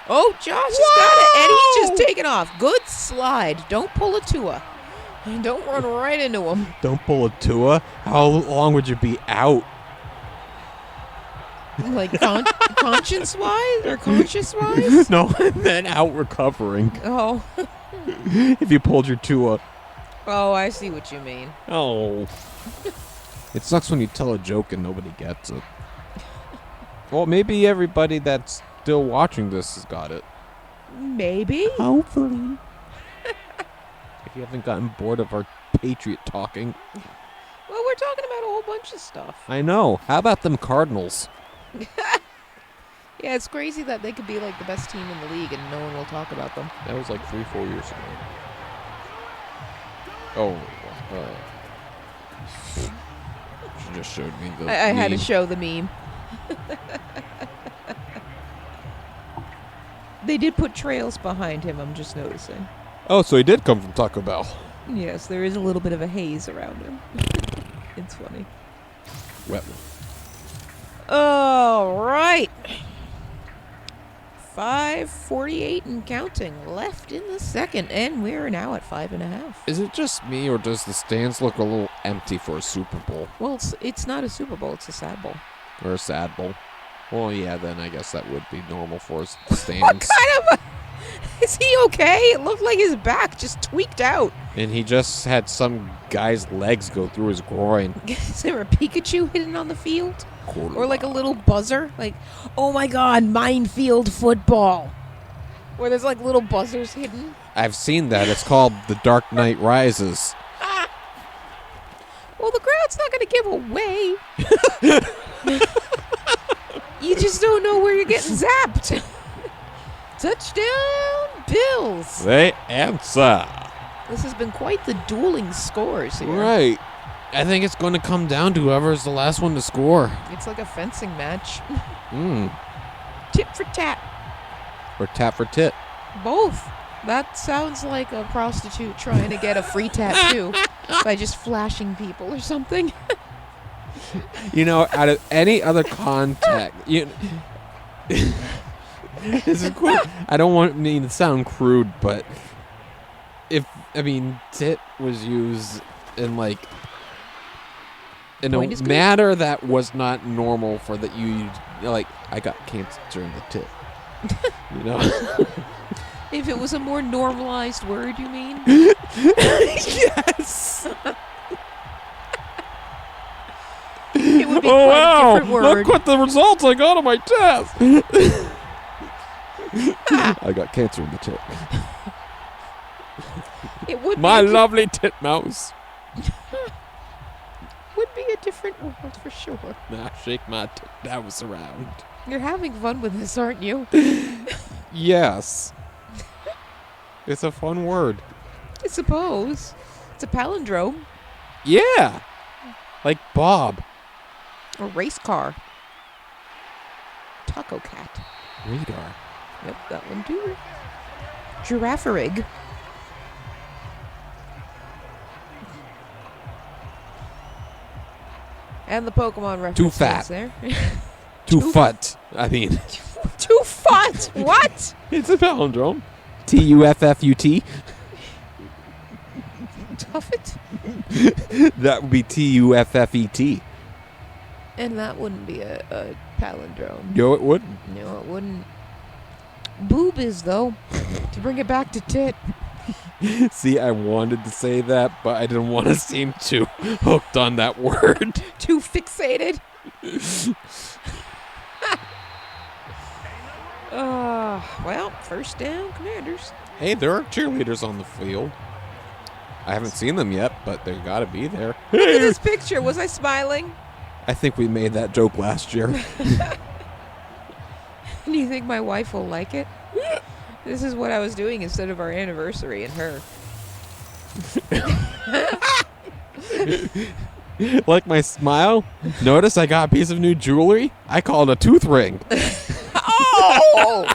Oh, Josh has got it, and he's just taking off. Good slide. Don't pull a Tua. Don't run right into him. Don't pull a Tua. How long would you be out? Like conscience-wise or conscious-wise? No, then out recovering. Oh. If you pulled your Tua. Oh, I see what you mean. Oh. It sucks when you tell a joke and nobody gets it. Well, maybe everybody that's still watching this has got it. Maybe. Hopefully. If you haven't gotten bored of our Patriot talking. Well, we're talking about a whole bunch of stuff. I know. How about them Cardinals? Yeah, it's crazy that they could be like the best team in the league and no one will talk about them. That was like 3-4 years ago. Oh. She just showed me the I had to meme. show the meme. They did put trails behind him, I'm just noticing. Oh, so he did come from Taco Bell. Yes, there is a little bit of a haze around him. It's funny. Wet. All right. 5:48 and counting left in the second, and we're now at 5.5. Is it just me, or does the stands look a little empty for a Super Bowl? Well, it's not a Super Bowl, it's a sad bowl. Or a sad bowl? Well, yeah, then I guess that would be normal for us What stands. kind of Is he okay? It looked like his back just tweaked out. And he just had some guy's legs go through his groin. Is there a Pikachu hidden on the field? Or like a little buzzer? Like, oh my god, minefield football. Where there's like little buzzers hidden. I've seen that. It's called The Dark Knight Rises. Well, the crowd's not going to give away. You just don't know where you're getting zapped. Touchdown, Bills. They answer. This has been quite the dueling scores here. Right. I think it's going to come down to whoever's the last one to score. It's like a fencing match. Tit for tat. Or tat for tit. Both. That sounds like a prostitute trying to get a free tattoo by just flashing people or something. You know, out of any other contact, this is cool. I don't want me to sound crude, but tit was used in like in a manner that was not normal for that I got cancer in the tit. You know. If it was a more normalized word, you mean? Yes. It would be quite a different word. Look what the results I got on my test. I got cancer in the tit. It would my lovely titmouse. Would be a different word for sure. Now shake my titmouse around. You're having fun with this, aren't you? Yes. It's a fun word. I suppose. It's a palindrome. Yeah. Like Bob. A race car. Taco cat. Radar. Yep, that one too. Giraffe-rig. And the Pokemon reference. Too fat. There. Too fut. Too fut. What? It's a palindrome. Tuffut. Tuffet? That would be Tuffet. And that wouldn't be a palindrome. No, it wouldn't. No, it wouldn't. Boob is, though. To bring it back to tit. See, I wanted to say that, but I didn't want to seem too hooked on that word. Too fixated. Well, first down, Commanders. Hey, there are cheerleaders on the field. I haven't seen them yet, but they gotta be there. Look at this picture. Was I smiling? I think we made that joke last year. Do you think my wife will like it? This is what I was doing instead of our anniversary and her. Like my smile? Notice I got a piece of new jewelry? I call it a tooth ring. Oh!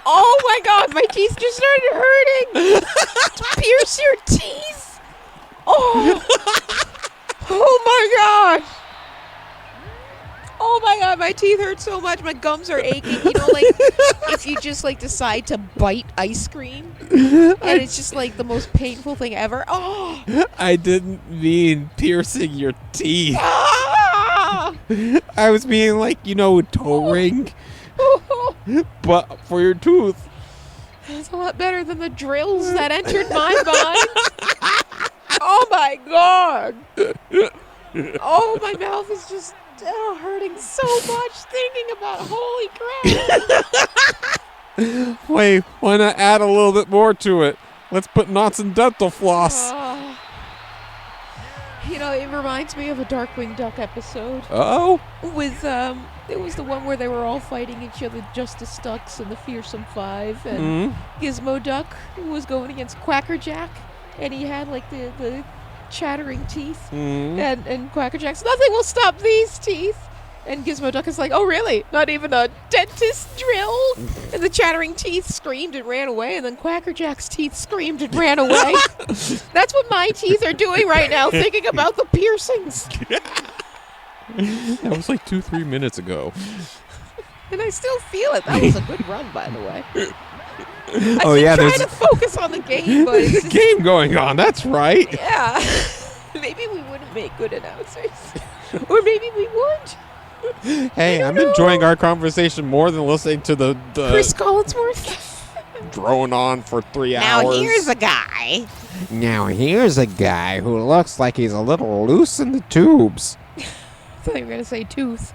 Oh my god, my teeth just started hurting! Pierce your teeth! Oh! Oh my god! Oh my god, my teeth hurt so much, my gums are aching. You know, like, if you just, like, decide to bite ice cream, and it's just, like, the most painful thing ever. Oh! I didn't mean piercing your teeth. Ah! I was meaning, like, a toe ring. But for your tooth. That's a lot better than the drills that entered my mind. Oh my god! Oh, my mouth is just hurting so much thinking about holy crap. Wait, why not add a little bit more to it? Let's put knots in dental floss. It reminds me of a Darkwing Duck episode. Oh? With, it was the one where they were all fighting each other, Justice Ducks and the Fearsome Five, and Gizmo Duck was going against Quackerjack, and he had, like, the chattering teeth, and Quackerjack's, nothing will stop these teeth. And Gizmo Duck is like, oh really? Not even a dentist drill? And the chattering teeth screamed and ran away, and then Quackerjack's teeth screamed and ran away. That's what my teeth are doing right now, thinking about the piercings. That was like 2-3 minutes ago. And I still feel it. That was a good run, by the way. There's trying to focus on the game, but it's a game going on. That's right. Yeah. Maybe we wouldn't make good announcers. Or maybe we would. Hey, I'm enjoying our conversation more than listening to the Chris Collinsworth drone on for 3 Now hours. here's a guy. Now here's a guy who looks like he's a little loose in the tubes. I thought you were going to say tooth.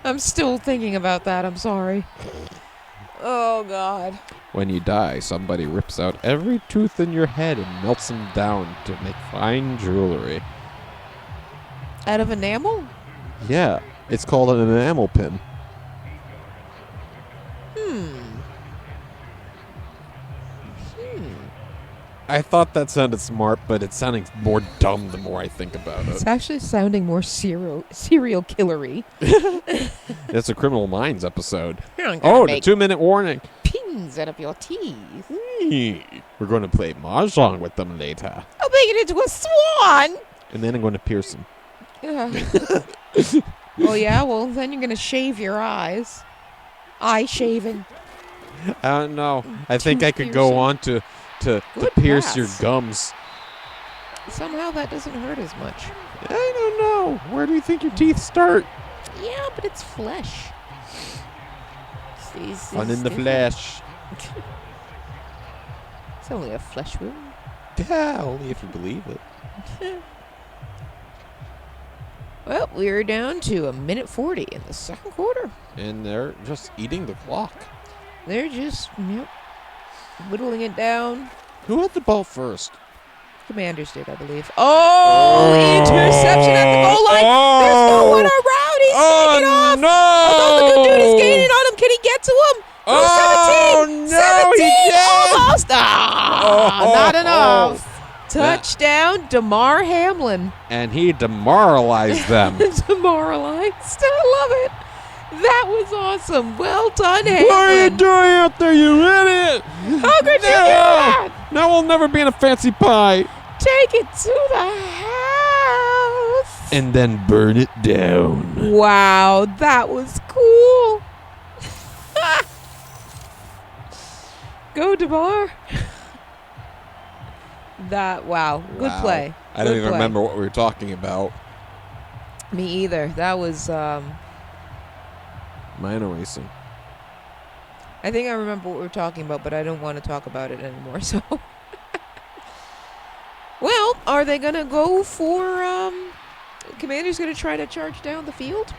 I'm still thinking about that. I'm sorry. Oh, God. When you die, somebody rips out every tooth in your head and melts them down to make fine jewelry. Out of enamel? Yeah, it's called an enamel pin. I thought that sounded smart, but it's sounding more dumb the more I think about It's it. actually sounding more serial killery. It's a Criminal Minds episode. You're Oh, the make 2-minute warning. pins out of your teeth. We're going to play mahjong with them later. I'll make it into a swan. And then I'm going to pierce them. Yeah. Oh, yeah? Well, then you're going to shave your eyes. Eye shaving. I don't know. I think I could Tooth go piercing. on to Good pierce your pass. gums. Somehow that doesn't hurt as much. I don't know. Where do you think your teeth start? Yeah, but it's flesh. Fun in the flesh. It's only a flesh wound. Yeah, only if you believe it. Well, we're down to 1:40 in the second quarter. And they're just eating the clock. They're just whittling it down. Who had the ball first? Commanders did, I believe. Oh, interception at the goal line. There's no one around. He's taking off. No! Oh, the good dude is gaining on him. Can he get to him? Oh, 17. no, 17. he can't. Almost. Not enough. Yeah. Touchdown, DeMar Hamlin. And he demoralized them. Demoralized. I love it. That was awesome. Well done, Hamlin. What are you doing out there, you idiot? How could you do that? Now we'll never be in a fancy pie. Take it to the house. And then burn it down. Wow, that was cool. Go, DeMar. Wow. Good Wow. play. I don't even remember what we were talking about. Me either. That was, Minor racing. I think I remember what we were talking about, but I don't want to talk about it anymore, so. Well, are they going to go for, Commander's going to try to charge down the field?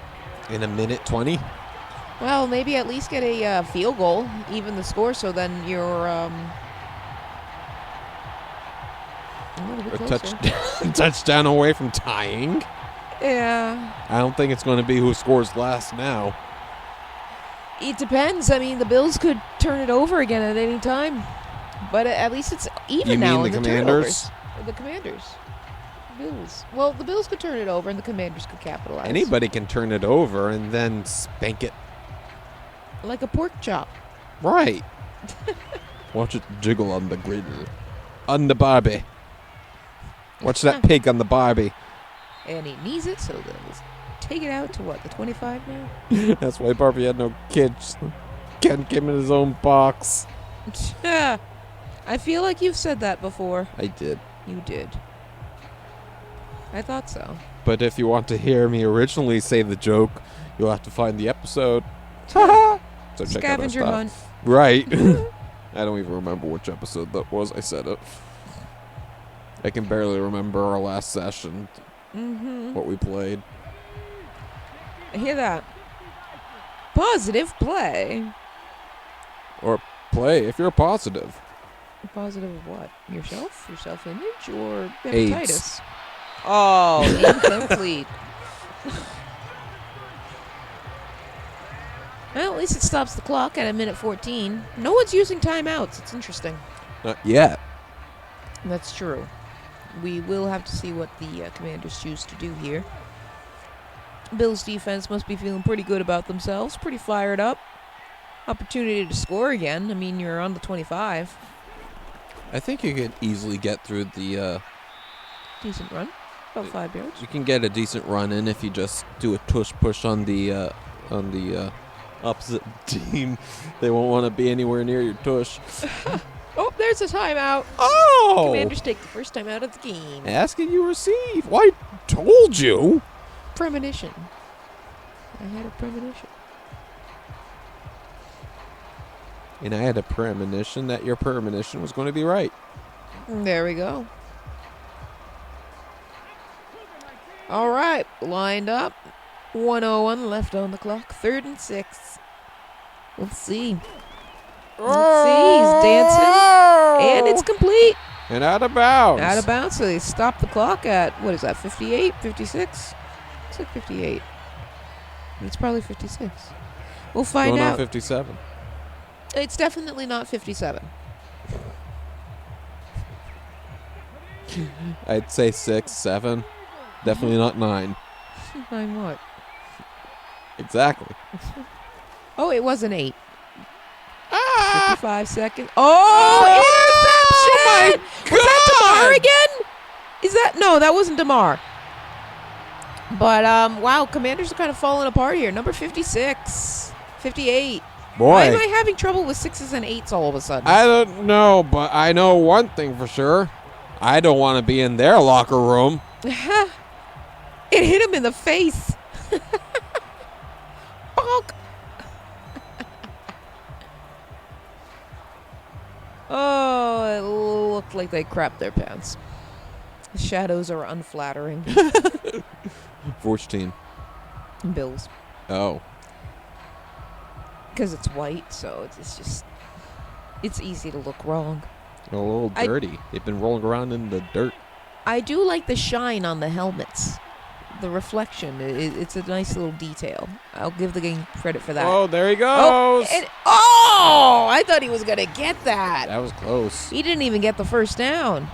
In 1:20? Well, maybe at least get a field goal, even the score, so then you're, a little bit A closer. touchdown away from tying. Yeah. I don't think it's going to be who scores last now. It depends. I mean, the Bills could turn it over again at any time. But at least it's even You now mean in the the Commanders? turnovers. The Commanders. Bills. Well, the Bills could turn it over and the Commanders could capitalize. Anybody can turn it over and then spank it. Like a pork chop. Right. Watch it jiggle on the griddle. On the Barbie. Watch that pig on the Barbie. And he needs it, so they'll take it out to what, the 25 now? That's why Barbie had no kids. Ken came in his own box. I feel like you've said that before. I did. You did. I thought so. But if you want to hear me originally say the joke, you'll have to find the episode. So check out our Scavenger stuff. hunt. Right. I don't even remember which episode that was. I said it. I can barely remember our last session, what we played. I hear that. Positive play. Or play if you're positive. Positive of what? Yourself? Your self-image? Or AIDS. hepatitis? Oh, incomplete. Well, at least it stops the clock at 1:14. No one's using timeouts. It's interesting. Not yet. That's true. We will have to see what the Commanders choose to do here. Bills' defense must be feeling pretty good about themselves. Pretty fired up. Opportunity to score again. I mean, you're on the 25. I think you could easily get through the... Decent run. About 5 yards. You can get a decent run in if you just do a tush push on the opposite team. They won't want to be anywhere near your tush. Oh, there's a timeout. Oh! Commanders take the first time out of the game. Ask and you receive. Well, I told you. Premonition. I had a premonition. And I had a premonition that your premonition was going to be right. There we go. All right, lined up. 1:01 left on the clock. 3rd and 6. Let's see. Let's see. He's dancing. And it's complete. And out of bounds. Out of bounds. So they stop the clock at, what is that, 58, 56? Looks like 58. It's probably 56. We'll find Going on out. 57. It's definitely not 57. I'd say 6, 7. Definitely not 9. 9 what? Exactly. Oh, it was an 8. 55 seconds. Oh, interception! Was that DeMar again? Is that? No, that wasn't DeMar. But, wow, Commanders are kind of falling apart here. Number 56. 58. Boy. Why am I having trouble with 6s and 8s all of a sudden? I don't know, but I know one thing for sure. I don't want to be in their locker room. It hit him in the face. Bonk. Oh, it looked like they crapped their pants. The shadows are unflattering. Which team? Bills. Oh. Because it's white, so it's just... It's easy to look wrong. A little dirty. They've been rolling around in the dirt. I do like the shine on the helmets. The reflection. It's a nice little detail. I'll give the game credit for that. Oh, there he Oh, goes. I thought he was going to get that. That was close. He didn't even get the first down.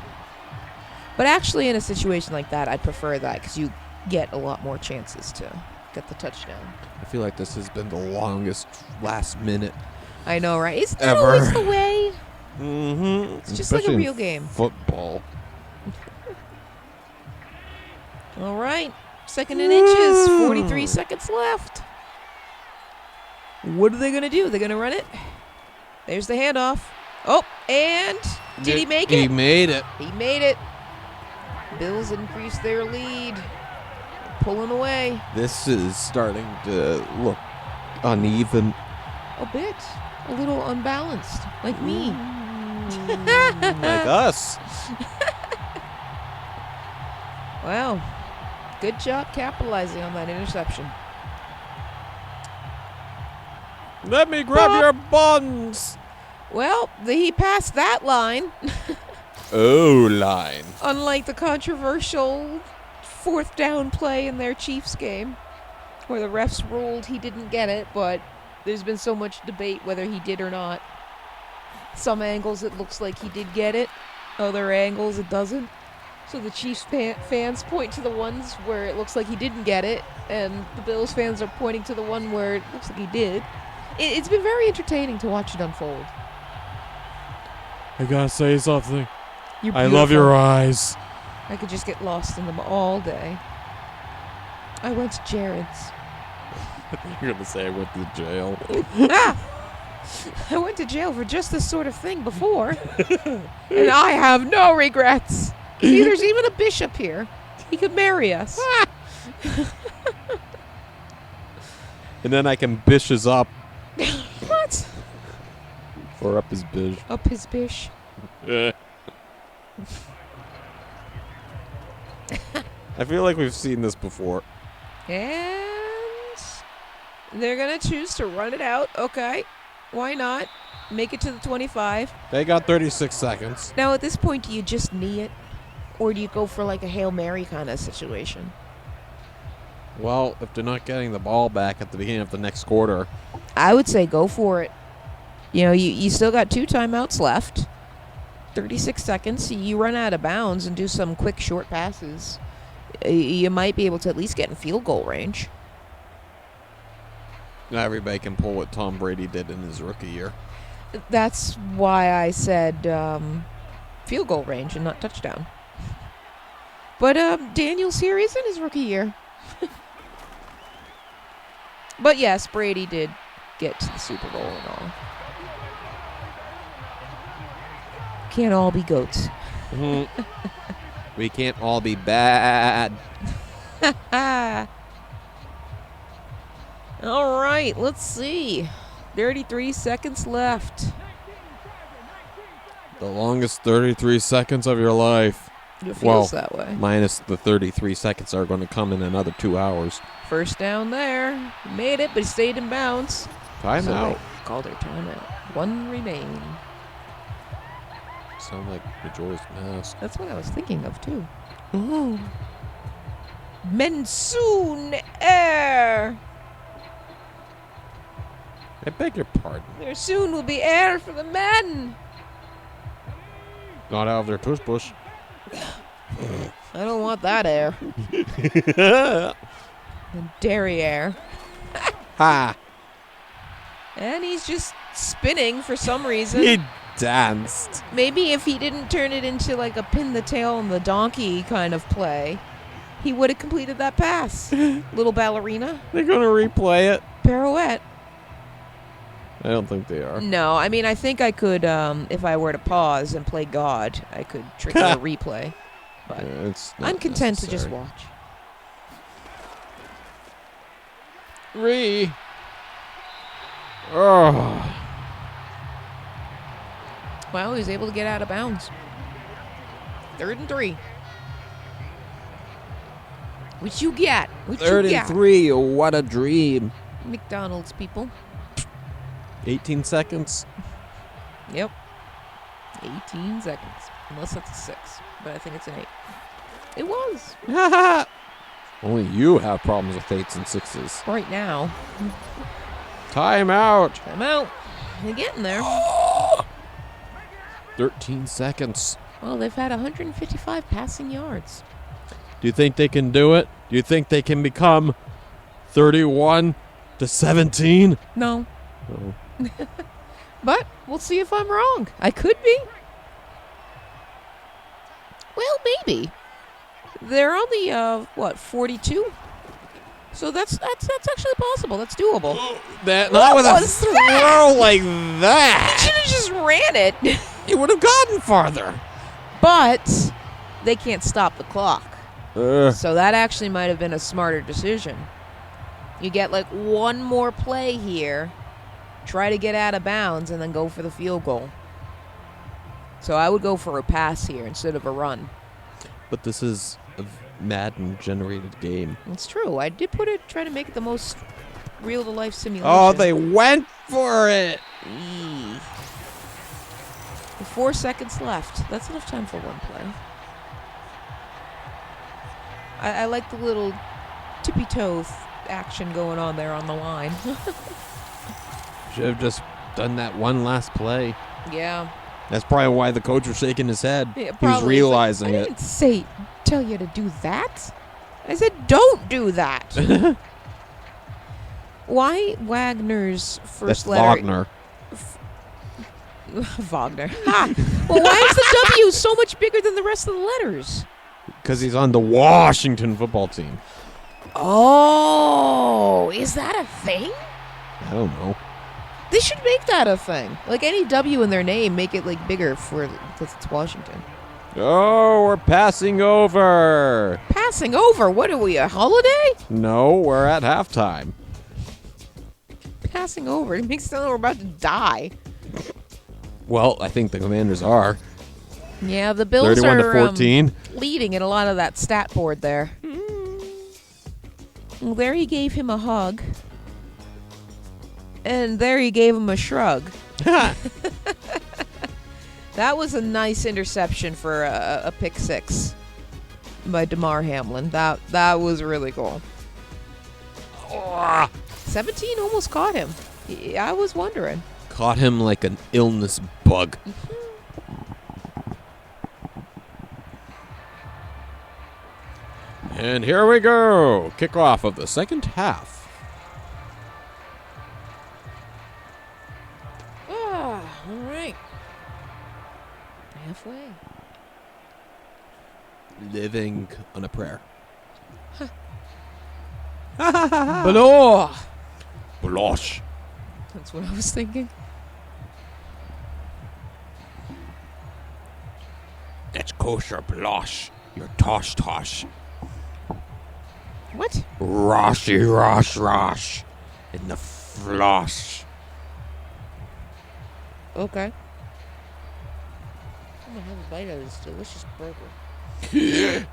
But actually, in a situation like that, I prefer that because you get a lot more chances to get the touchdown. I feel like this has been the longest last minute I know, right? Isn't that ever. always the way? Mm-hmm. It's just like a real game. Football. All right. 2nd and inches. 43 seconds left. What are they going to do? They're going to run it? There's the handoff. Oh, and did he make it? He made it. He made it. Bills increase their lead. Pulling away. This is starting to look uneven. A bit. A little unbalanced. Like me. Like us. Wow. Good job capitalizing on that interception. Let me grab your buns. Well, he passed that line. Oh, line. Unlike the controversial 4th down play in their Chiefs game, where the refs ruled he didn't get it, but there's been so much debate whether he did or not. Some angles it looks like he did get it, other angles it doesn't. So the Chiefs fans point to the ones where it looks like he didn't get it, and the Bills fans are pointing to the one where it looks like he did. It's been very entertaining to watch it unfold. I gotta say something. You're I love beautiful. your eyes. I could just get lost in them all day. I went to Jared's. You're going to say I went to jail. I went to jail for just this sort of thing before. And I have no regrets. See, there's even a bishop here. He could marry us. And then I can bish his up. What? Or up his bish. Up his bish. I feel like we've seen this before. And they're going to choose to run it out. Okay. Why not? Make it to the 25. They got 36 seconds. Now, at this point, do you just knee it? Or do you go for like a Hail Mary kind of situation? Well, if they're not getting the ball back at the beginning of the next quarter. I would say go for it. You know, you still got 2 timeouts left. 36 seconds. You run out of bounds and do some quick short passes. You might be able to at least get in field goal range. Not everybody can pull what Tom Brady did in his rookie year. That's why I said field goal range and not touchdown. But Daniels here is in his rookie year. But yes, Brady did get to the Super Bowl and all. Can't all be goats. We can't all be bad. All right, let's see. 33 seconds left. The longest 33 seconds of your life. It feels Well, that way. Minus the 33 seconds are going to come in another 2 hours. First down there. He made it, but he stayed in bounds. Timeout. So they called their timeout. 1 remain. Sound like Majora's Mask. That's what I was thinking of, too. Ooh. Monsoon air. I beg your pardon. There soon will be air for the men. Not out of their tush push. I don't want that air. The derriere. Ha! And he's just spinning for some reason. He danced. Maybe if he didn't turn it into like a pin the tail on the donkey kind of play, he would have completed that pass. Little ballerina. They're going to replay it. Pirouette. I don't think they are. No, I mean, I think I could, if I were to pause and play God, I could trigger a replay. But Yeah, it's not I'm content to just necessary. watch. Oh. Well, he was able to get out of bounds. 3rd and 3. What you got? What Third you and got? 3. What a dream. McDonald's people. 18 seconds. Yep. 18 seconds. Unless that's a 6. But I think it's an 8. It was. Only you have problems with 8s and 6s. Right now. Timeout. I'm out. They're getting there. 13 seconds. Well, they've had 155 passing yards. Do you think they can do it? Do you think they can become 31-17? No. Oh. But we'll see if I'm wrong. I could be. Well, maybe. They're only 42. So that's actually possible. That's doable. That What not with a was throw that? like I that. should have just ran it. You would have gotten farther. But they can't stop the clock. Ugh. So that actually might have been a smarter decision. You get like one more play here, try to get out of bounds, and then go for the field goal. So I would go for a pass here instead of a run. But this is a Madden-generated game. It's true. I did try to make it the most real-to-life simulation. Oh, they went for it. Eee. 4 seconds left. That's enough time for one play. I like the little tippy-toe action going on there on the line. Should have just done that one last play. Yeah. That's probably why the coach was shaking his head. Yeah, He was probably. realizing I it. didn't tell you to do that. I said don't do that. Why Wagner's first That's letter? Wagner. Wagner. Ha! Well, why is the W so much bigger than the rest of the letters? Because he's on the Washington football team. Oh, is that a thing? I don't know. They should make that a thing. Like any W in their name, make it like bigger because it's Washington. Oh, we're passing over. Passing over. What are we, a holiday? No, we're at halftime. Passing over. It makes it sound like we're about to die. Well, I think the Commanders are. Yeah, the Bills 31 are to 14. leading in a lot of that stat board there. Well, there he gave him a hug. And there he gave him a shrug. That was a nice interception for a pick six by DeMar Hamlin. That was really cool. 17 almost caught him. I was wondering. Caught him like an illness bug. And here we go. Kickoff of the second half. All right. Halfway. Living on a prayer. Blow. Blush. That's what I was thinking. That's kosher blush. You're tosh. What? Roshy, rosh. In the flosh. Okay. I'm gonna have a bite out of this delicious burger.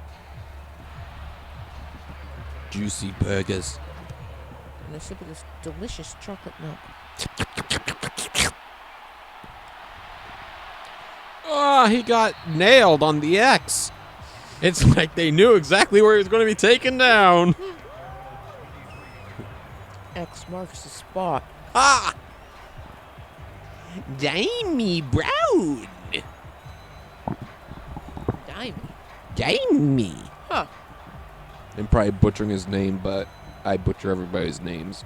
Juicy burgers. And a sip of this delicious chocolate milk. Oh, he got nailed on the X. It's like they knew exactly where he was going to be taken down. X marks the spot. Ah! Jamie Brown. Dimey. Jamie. Huh. I'm probably butchering his name, but I butcher everybody's names.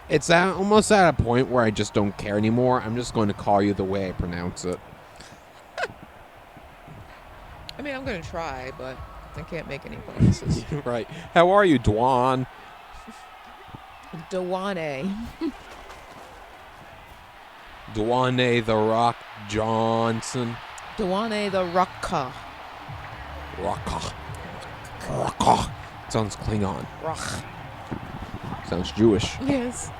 It's almost at a point where I just don't care anymore. I'm just going to call you the way I pronounce it. I mean, I'm gonna try, but I can't make any promises. Right. How are you, Dwan? Dwane. Dwane the Rock Johnson. Dwane the Rocka. Rocka. Rocka. Sounds Klingon. Rock. Sounds Jewish. Yes.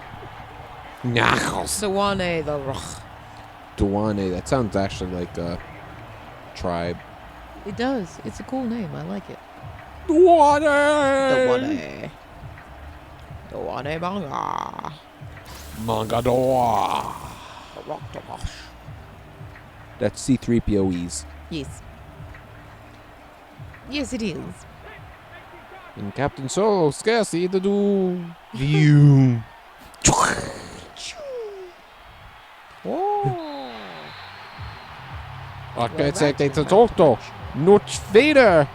Nachos. Dwane the Rock. Dwane. That sounds actually like a tribe. It does. It's a cool name. I like it. Dwane. Dwane. Dwane Manga. Mangadoa. Rock the Wash. That's C-3POEs. Yes. Yes, it is. And Captain Solo, scarcely to do. View. Oh. Okay, Well, take that's the a Toto. Nutch Vader.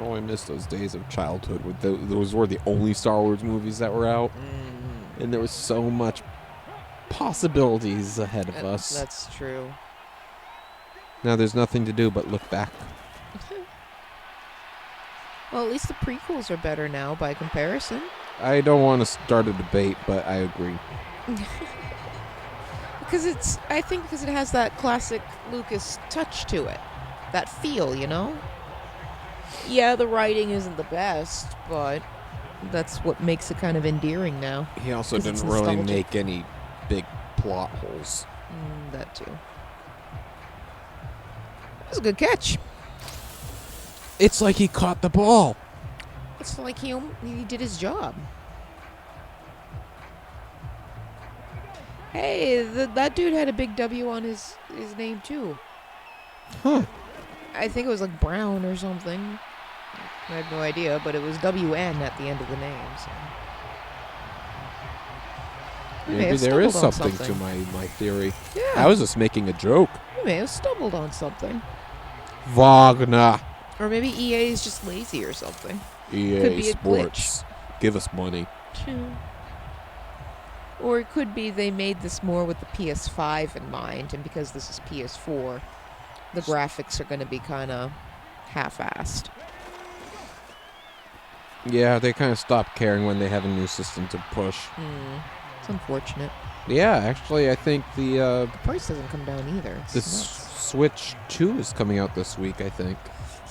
Oh, I miss those days of childhood. With those were the only Star Wars movies that were out, and there was so much possibilities ahead of us. That's true. Now there's nothing to do but look back. Well, at least the prequels are better now by comparison. I don't want to start a debate, but I agree. I think because it has that classic Lucas touch to it. That feel, you know? Yeah, the writing isn't the best, but that's what makes it kind of endearing now. He also 'Cause it's didn't really nostalgic. make any big plot holes. That too. That was a good catch. It's like he caught the ball. It's like he did his job. Hey, that dude had a big W on his name too. Huh. I think it was like Brown or something. I have no idea, but it was WN at the end of the name. So. We may Maybe have there is stumbled on something to my theory. Yeah, I was just making a joke. we may have stumbled on something. Wagner. Or maybe EA is just lazy or something. EA Could be a Sports. Give us money. Or it could be they made this more with the PS5 in mind, and because this is PS4, the graphics are going to be kind of half-assed. Yeah, they kind of stopped caring when they have a new system to push. It's unfortunate. Yeah, actually, I think the The price doesn't come down either. It's the nuts. Switch 2 is coming out this week, I think.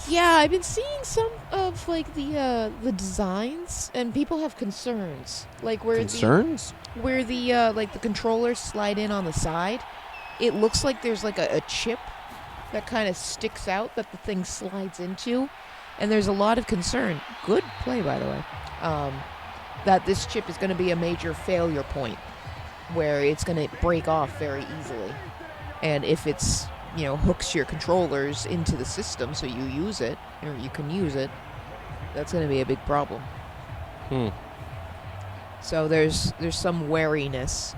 Yeah, I've been seeing some of like the designs, and people have concerns. Like where Concerns? where the like the controllers slide in on the side, it looks like there's like a chip that kind of sticks out that the thing slides into, and there's a lot of concern. Good play, by the way. That this chip is going to be a major failure point, where it's going to break off very easily, and if it's hooks your controllers into the system so you use it or you can use it, that's going to be a big problem. So there's some wariness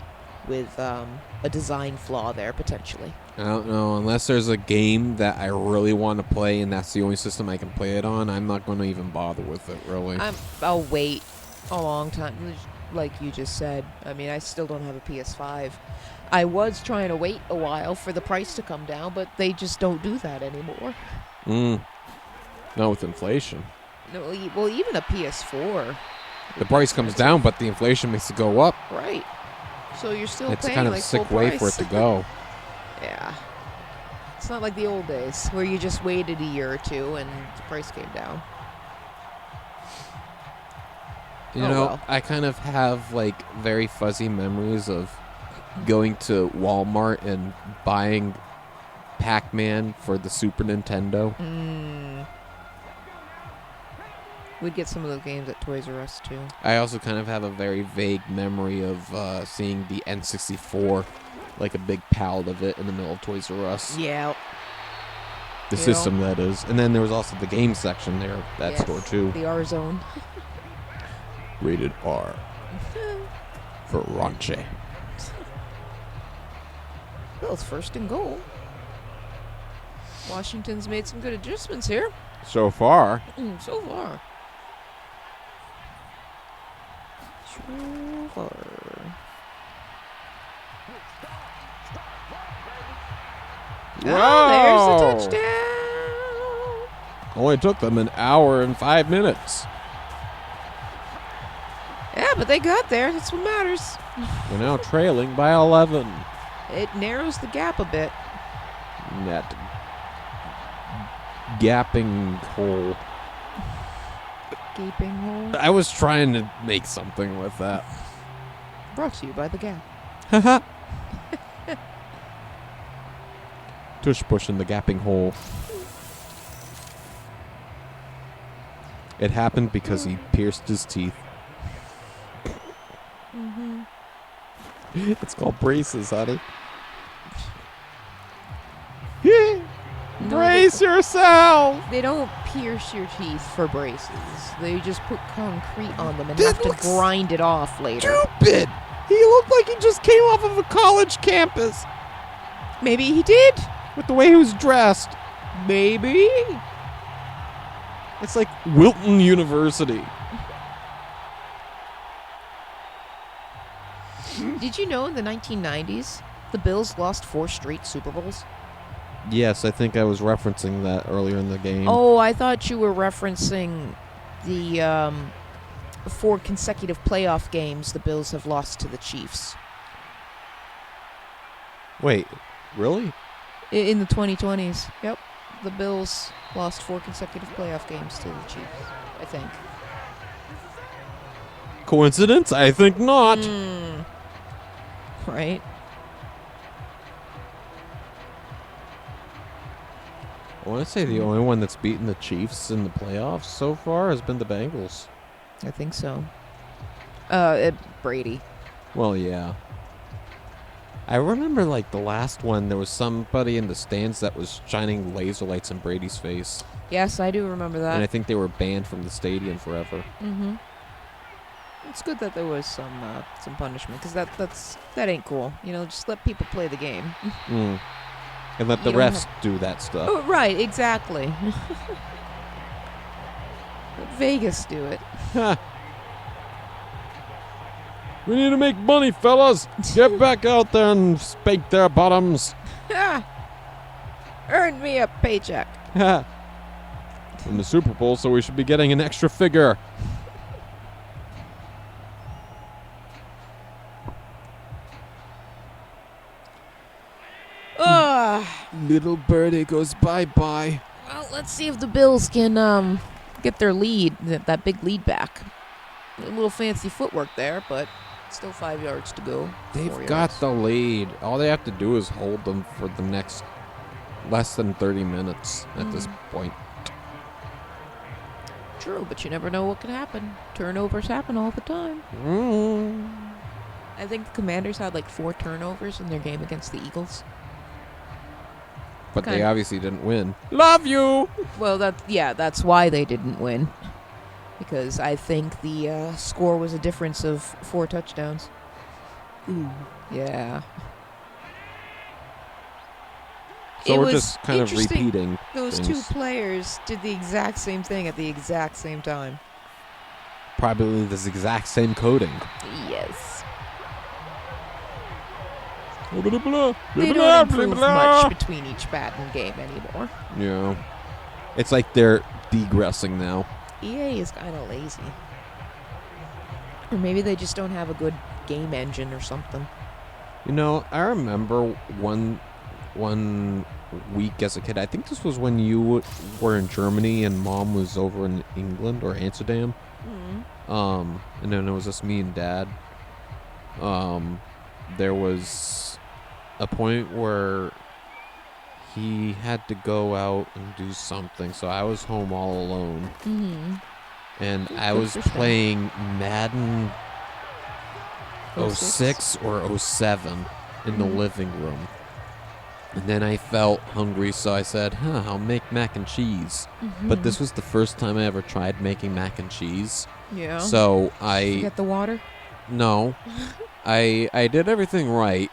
with a design flaw there potentially. I don't know. Unless there's a game that I really want to play and that's the only system I can play it on, I'm not going to even bother with it, really. I'll wait a long time, like you just said. I mean, I still don't have a PS5. I was trying to wait a while for the price to come down, but they just don't do that anymore. Not with inflation. No, well, even a PS4. The price comes down, but the inflation makes it go up. Right. So you're still It's paying kind of like a sick full way price. for it to go. Yeah. It's not like the old days where you just waited a year or two and the price came down. You Oh, know, well. I kind of have like very fuzzy memories of going to Walmart and buying Pac-Man for the Super Nintendo. We'd get some of those games at Toys R Us, too. I also kind of have a very vague memory of seeing the N64, like a big pallet of it in the middle of Toys R Us. Yeah. The Yeah. system, that is. And then there was also the game section there, that Yes, store, too. The R Zone. Rated R. For raunchy. Bills first and goal. Washington's made some good adjustments here. So far. So far. So far. Oh, there's a touchdown. Only took them an hour and 5 minutes. Yeah, but they got there. That's what matters. We're now trailing by 11. It narrows the gap a bit. That gapping hole. Gaping hole. I was trying to make something with that. Brought to you by the gap. Haha. Tush push in the gapping hole. It happened because he pierced his teeth. It's called braces, honey. Brace yourself! They don't pierce your teeth for braces. They just put concrete on them and That have to looks grind it off later. Stupid! He looked like he just came off of a college campus Maybe he did. with the way he was dressed. Maybe. It's like Wilton University. Did you know in the 1990s, the Bills lost 4 straight Super Bowls? Yes, I think I was referencing that earlier in the game. Oh, I thought you were referencing the 4 consecutive playoff games the Bills have lost to the Chiefs. Wait, really? In the 2020s. Yep. The Bills lost 4 consecutive playoff games to the Chiefs, I think. Coincidence? I think not. Right? I want to say the only one that's beaten the Chiefs in the playoffs so far has been the Bengals. I think so. Brady. Well, yeah. I remember, like, the last one, there was somebody in the stands that was shining laser lights in Brady's face. Yes, I do remember that. And I think they were banned from the stadium forever. It's good that there was some punishment, because that ain't cool. You know, just let people play the game. Mm. And let the You don't refs do that stuff. Oh, right, exactly. Let Vegas do it. We need to make money, fellas. Get back out there and spank their bottoms. Earn me a paycheck. In the Super Bowl, so we should be getting an extra figure. Little birdie goes bye-bye. Well, let's see if the Bills can get their lead, that big lead back. A little fancy footwork there, but still 5 yards to go. They've 4 got yards. the lead. All they have to do is hold them for the next less than 30 minutes at this point. True, but you never know what can happen. Turnovers happen all the time. I think the Commanders had like 4 turnovers in their game against the Eagles. But they Kinda. obviously didn't win. Love you! Well, that's why they didn't win. Because I think the score was a difference of 4 touchdowns. Ooh. Yeah. So It we're was just kind of interesting. repeating Those things. 2 players did the exact same thing at the exact same time. Probably this exact same coding. Yes. Blah, blah, blah, They blah, don't blah, improve blah. much between each Madden game anymore. Yeah. It's like they're degressing now. EA is kind of lazy. Or maybe they just don't have a good game engine or something. You know, I remember one week as a kid. I think this was when you were in Germany and Mom was over in England or Amsterdam. And then it was just me and Dad. There was a point where he had to go out and do something, so I was home all alone. Mm-hmm. And I Good was for Stan. playing Madden 06? 06 or 07 in the Mhm. living room. And then I felt hungry, so I said, I'll make mac and cheese. But this was the first time I ever tried making mac and cheese. Yeah. So Forget the water. no, I did everything right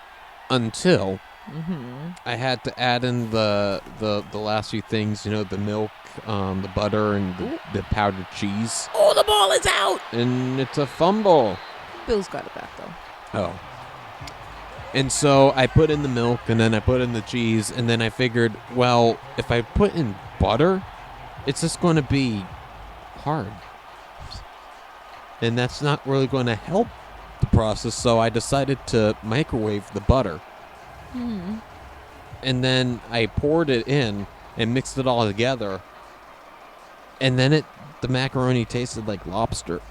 until Mm-hmm. I had to add in the last few things, the milk, the butter, and the powdered cheese. Oh, the ball is out. And it's a fumble. Bill's got it back though. Oh. And so I put in the milk, and then I put in the cheese, and then I figured, well, if I put in butter, it's just going to be hard. And that's not really going to help the process, so I decided to microwave the butter. Mm-hmm. And then I poured it in and mixed it all together. And then the macaroni tasted like lobster.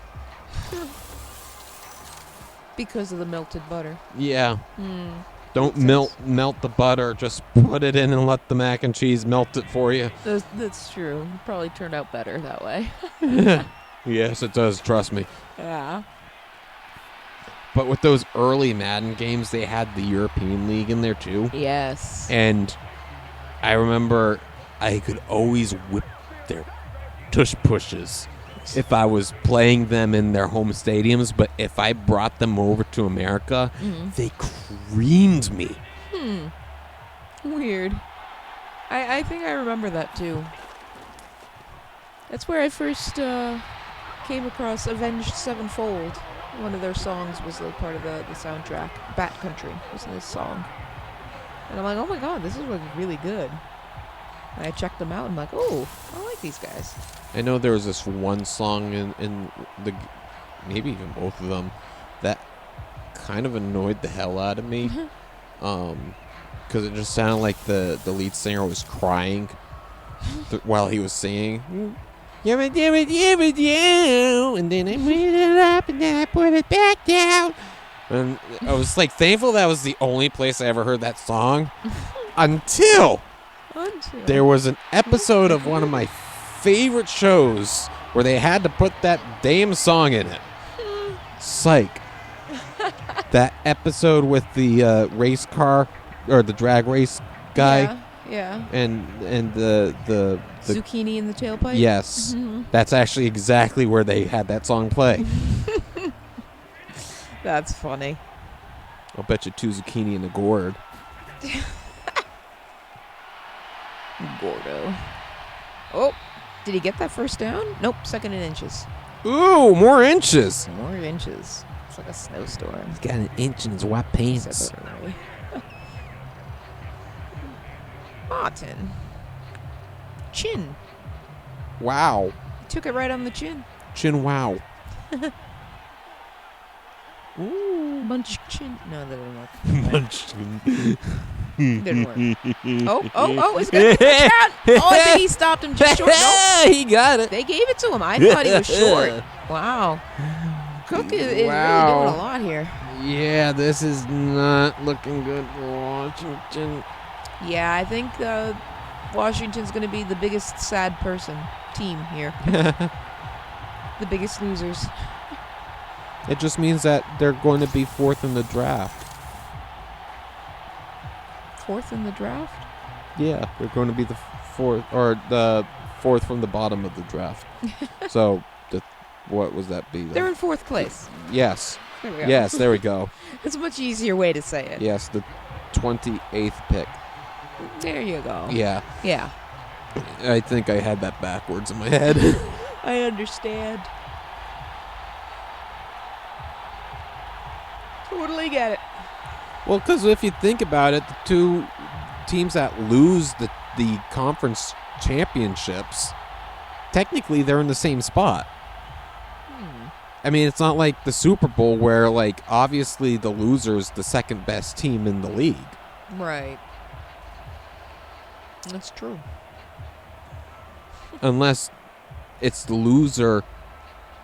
Because of the melted butter. Yeah. Mm. Don't Makes melt the butter. Just put it in and let the mac and cheese melt it for you. That's true. It probably turned out better that way. Yes, it does. Trust me. Yeah. But with those early Madden games, they had the European League in there too. Yes. And I remember I could always whip their tush pushes if I was playing them in their home stadiums. But if I brought them over to America, they creamed me. Weird. I think I remember that too. That's where I first came across Avenged Sevenfold. One of their songs was a part of the soundtrack. Bat Country was this song. And I'm like, oh my god, this is like really good. And I checked them out and I'm like, oh, I like these guys. I know there was this one song in the, maybe even both of them, that kind of annoyed the hell out of me. Because it just sounded like the lead singer was crying while he was singing. And then I put it up and then I put it back down. And I was like thankful that was the only place I ever heard that song until there was an episode of one of my favorite shows where they had to put that damn song in it. Psych. That episode with the race car or the drag race guy. Yeah. And the Zucchini in the tailpipe? Yes. That's actually exactly where they had that song play. That's funny. I'll bet you 2 zucchini in a gourd. Gordo. Oh, did he get that first down? Nope, second in inches. Ooh, more inches. More inches. It's like a snowstorm. He's got an inch in his white pants. Separately. Martin. Chin. Wow. Took it right on the chin. Chin wow. Ooh, munch chin. No, that didn't work. Didn't work. Oh, it's good. Touchdown. Oh, I think he stopped him just short. No, He got it. they gave it to him. I thought he was short. Wow. Cook is really doing a lot here. Yeah, this is not looking good for Washington. Yeah, I think Washington's going to be the biggest sad team here. The biggest losers. It just means that they're going to be 4th in the draft. 4th in the draft? Yeah, they're going to be the 4th, or the 4th from the bottom of the draft. So, what was that be? They're in 4th place. Yes. There we go. Yes, there we go. It's a much easier way to say it. Yes, the 28th pick. There you go. Yeah. Yeah. I think I had that backwards in my head. I understand. Totally get it. Well, because if you think about it, the 2 teams that lose the conference championships, technically they're in the same spot. I mean, it's not like the Super Bowl where, like, obviously the loser's the second best team in the league. Right. That's true. Unless it's the loser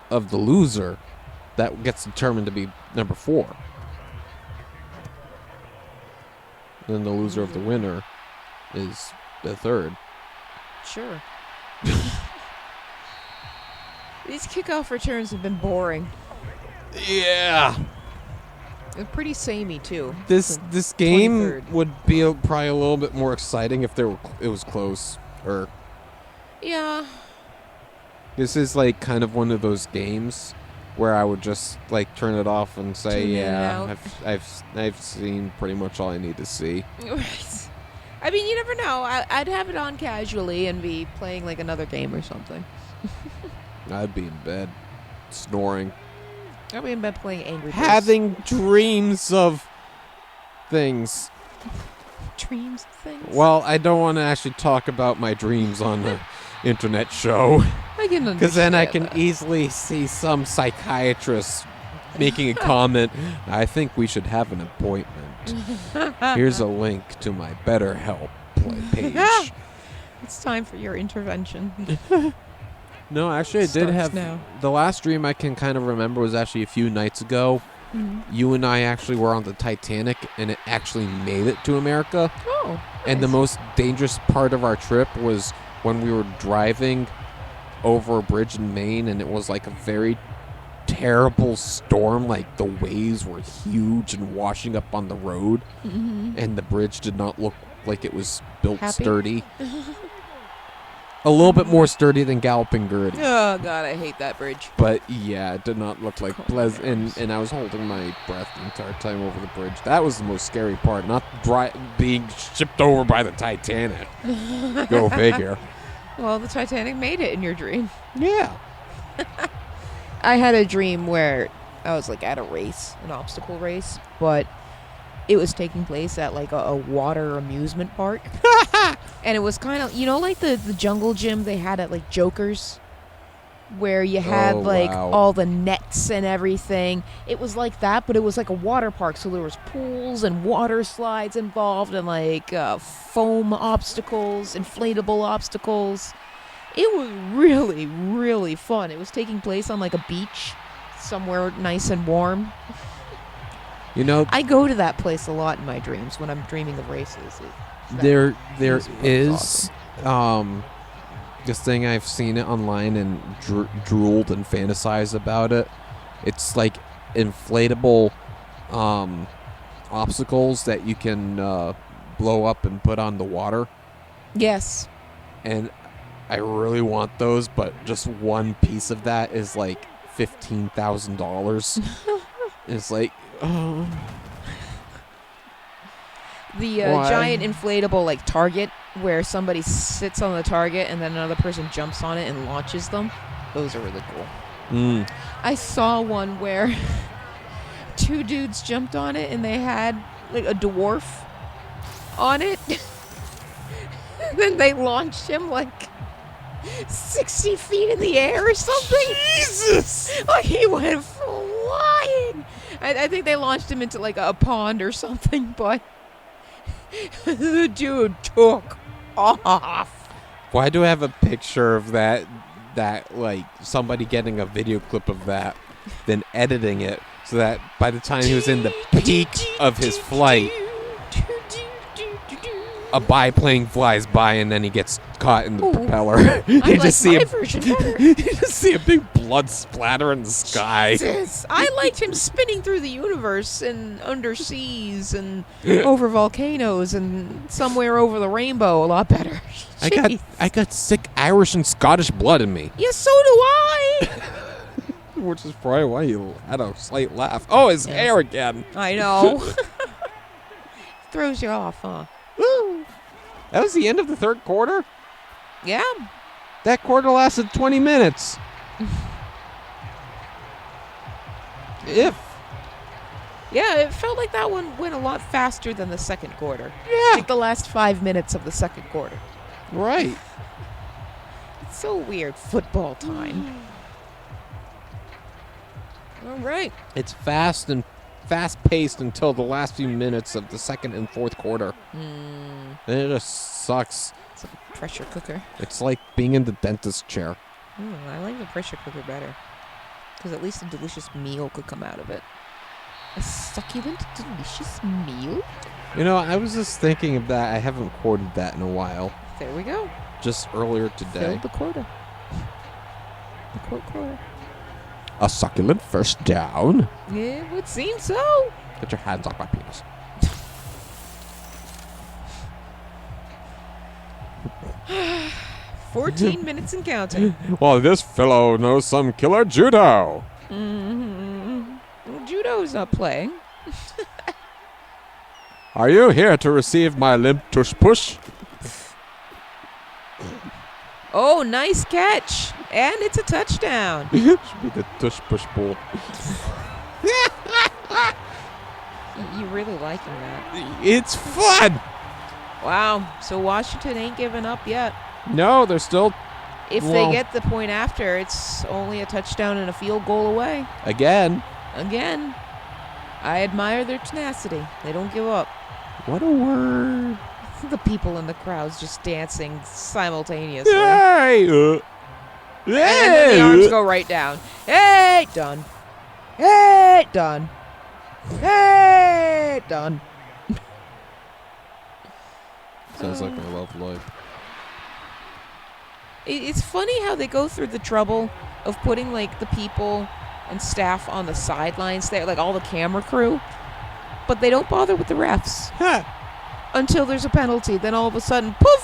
of the loser that gets determined to be number 4. Then the loser of the winner is the 3rd. Sure. These kickoff returns have been boring. Yeah. They're pretty samey too. This The game 23rd. would be probably a little bit more exciting if it was close. Or Yeah. this is like kind of one of those games where I would just like turn it off and say, Tune in and yeah, out. I've seen pretty much all I need to see. Right. I mean, you never know. I'd have it on casually and be playing like another game or something. I'd be in bed, snoring, I'd be in bed playing Angry Birds. having dreams of things. dreams of things. Well, I don't want to actually talk about my dreams on the internet show, I can understand because then I can that. easily see some psychiatrist making a comment. I think we should have an appointment. Here's a link to my BetterHelp page. It's time for your intervention. No, actually, I did Starts have now. the last dream I can kind of remember was actually a few nights ago. You and I actually were on the Titanic, and it actually made it to America. Oh. And the nice. most dangerous part of our trip was when we were driving over a bridge in Maine, and it was like a very terrible storm. Like the waves were huge and washing up on the road, and the bridge did not look like it was built Happy? sturdy. A little bit more sturdy than Galloping Gertie. Oh god, I hate that bridge. But yeah, it did not look like Cold pleasant, airs. and I was holding my breath the entire time over the bridge. That was the most scary part, not being shipped over by the Titanic. Go figure. Well, the Titanic made it in your dream. Yeah. I had a dream where I was like at a race, an obstacle race, but it was taking place at like a water amusement park. And it was kind of, like the jungle gym they had at like Joker's, where you had Oh, like wow. all the nets and everything. It was like that, but it was like a water park, so there was pools and water slides involved, and like foam obstacles, inflatable obstacles. It was really, really fun. It was taking place on like a beach, somewhere nice and warm. You know, I go to that place a lot in my dreams when I'm dreaming of races. there is is this thing I've seen it online and drooled and fantasized about it. It's like inflatable obstacles that you can blow up and put on the water. Yes. And I really want those, but just one piece of that is like $15,000. It's like, oh. The Why? giant inflatable like target where somebody sits on the target and then another person jumps on it and launches them. Those are really cool. I saw one where 2 dudes jumped on it and they had like a dwarf on it. Then they launched him like 60 feet in the air or something. Jesus! Like he went flying. I think they launched him into like a pond or something, but the dude took off. Why do I have a picture of that like somebody getting a video clip of that, then editing it so that by the time he was in the peak of his flight, a biplane flies by and then he gets caught in the Ooh. propeller. I like my version better. You just see a big blood splatter in the sky. Jesus. I liked him spinning through the universe and under seas and over volcanoes and somewhere over the rainbow a lot better. Jeez. I got sick Irish and Scottish blood in me, Yeah, so do I. which is probably why you had a slight laugh. Oh, his Yeah. hair again. I know. Throws you off, huh? Woo. That was the end of the third quarter? Yeah. That quarter lasted 20 minutes. If. Yeah, it felt like that one went a lot faster than the second quarter. Yeah. Like the last 5 minutes of the second quarter. Right. It's so weird. Football time. All right. It's fast-paced until the last few minutes of the second and fourth quarter. And it just sucks. It's like a pressure cooker. It's like being in the dentist chair. I like the pressure cooker better. Because at least a delicious meal could come out of it. A succulent, delicious meal? You know, I was just thinking of that. I haven't quoted that in a while. There we go. Just earlier today. Filled the quota. The quote quota. A succulent first down. Yeah, it would seem so. Get your hands off my penis. 14 minutes and counting. Well, this fellow knows some killer judo. Well, judo's not playing. Are you here to receive my limp tush push? Oh, nice catch. And it's a touchdown. Should be the tush push ball. You really liking that. It's fun. Wow. So Washington ain't giving up yet. No, they're still If Well- they get the point after, it's only a touchdown and a field goal away. again. Again. I admire their tenacity. They don't give up. What a word. The people in the crowds just dancing simultaneously. Hey! And then the arms go right down. Hey, done. Hey, done. Hey, done. Sounds like my love life. It's funny how they go through the trouble of putting like the people and staff on the sidelines there, like all the camera crew, but they don't bother with the refs until there's a penalty. Then all of a sudden, poof!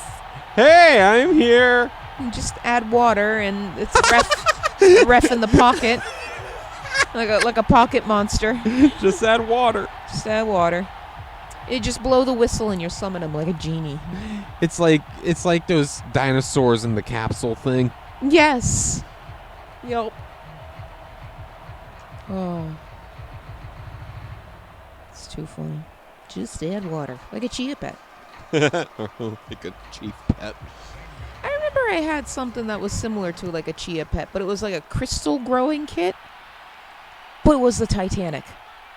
Hey, I'm here. You just add water and it's a ref in the pocket, like a pocket monster. Just add water. Just add water. You just blow the whistle and you're summoning him like a genie. It's like those dinosaurs in the capsule thing. Yes. Yup. Oh. It's too funny. Just add water. Like a chia pet. Like a chief pet. I remember I had something that was similar to like a chia pet, but it was like a crystal growing kit. But it was the Titanic.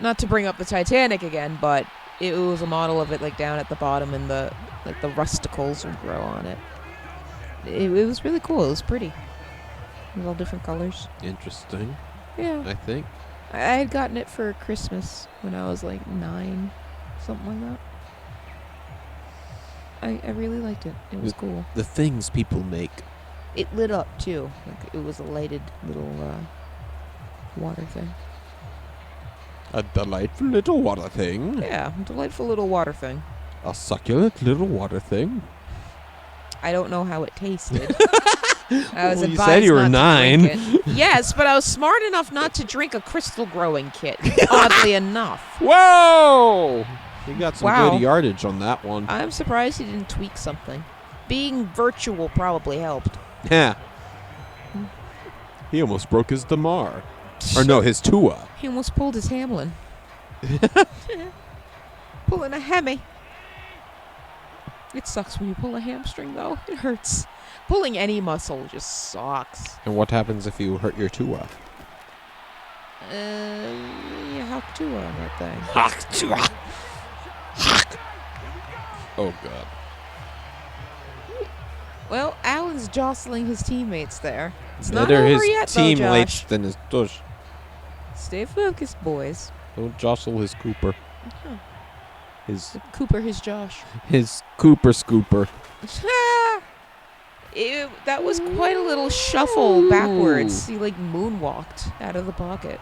Not to bring up the Titanic again, but it was a model of it like down at the bottom and the rusticles would grow on it. It was really cool. It was pretty. It was all different colors. Interesting, Yeah. I think. I had gotten it for Christmas when I was like 9, something like that. I really liked it. It was cool. The things people make. It lit up too. Like it was a lighted little water thing. A delightful little water thing. Yeah, delightful little water thing. A succulent little water thing. I don't know how it tasted. I was Well, you advised said you were not to 9. drink it. Yes, but I was smart enough not to drink a crystal growing kit. Oddly enough. Whoa! You got some Wow. good yardage on that one. I'm surprised he didn't tweak something. Being virtual probably helped. Yeah. He almost broke his Damar. Or no, his Tua. He almost pulled his Hamlin. Pulling a Hemi. It sucks when you pull a hamstring, though. It hurts. Pulling any muscle just sucks. And what happens if you hurt your Tua? You hawk two on that thing. Hawk Tua. Hawk. Oh, God. Well, Alan's jostling his teammates there. It's not Better over his yet, though, teammates Josh. than his tush. Stay focused, boys. Don't jostle his Cooper. His Cooper, his Josh. Cooper scooper. That was quite a little shuffle backwards. He like moonwalked out of the pocket.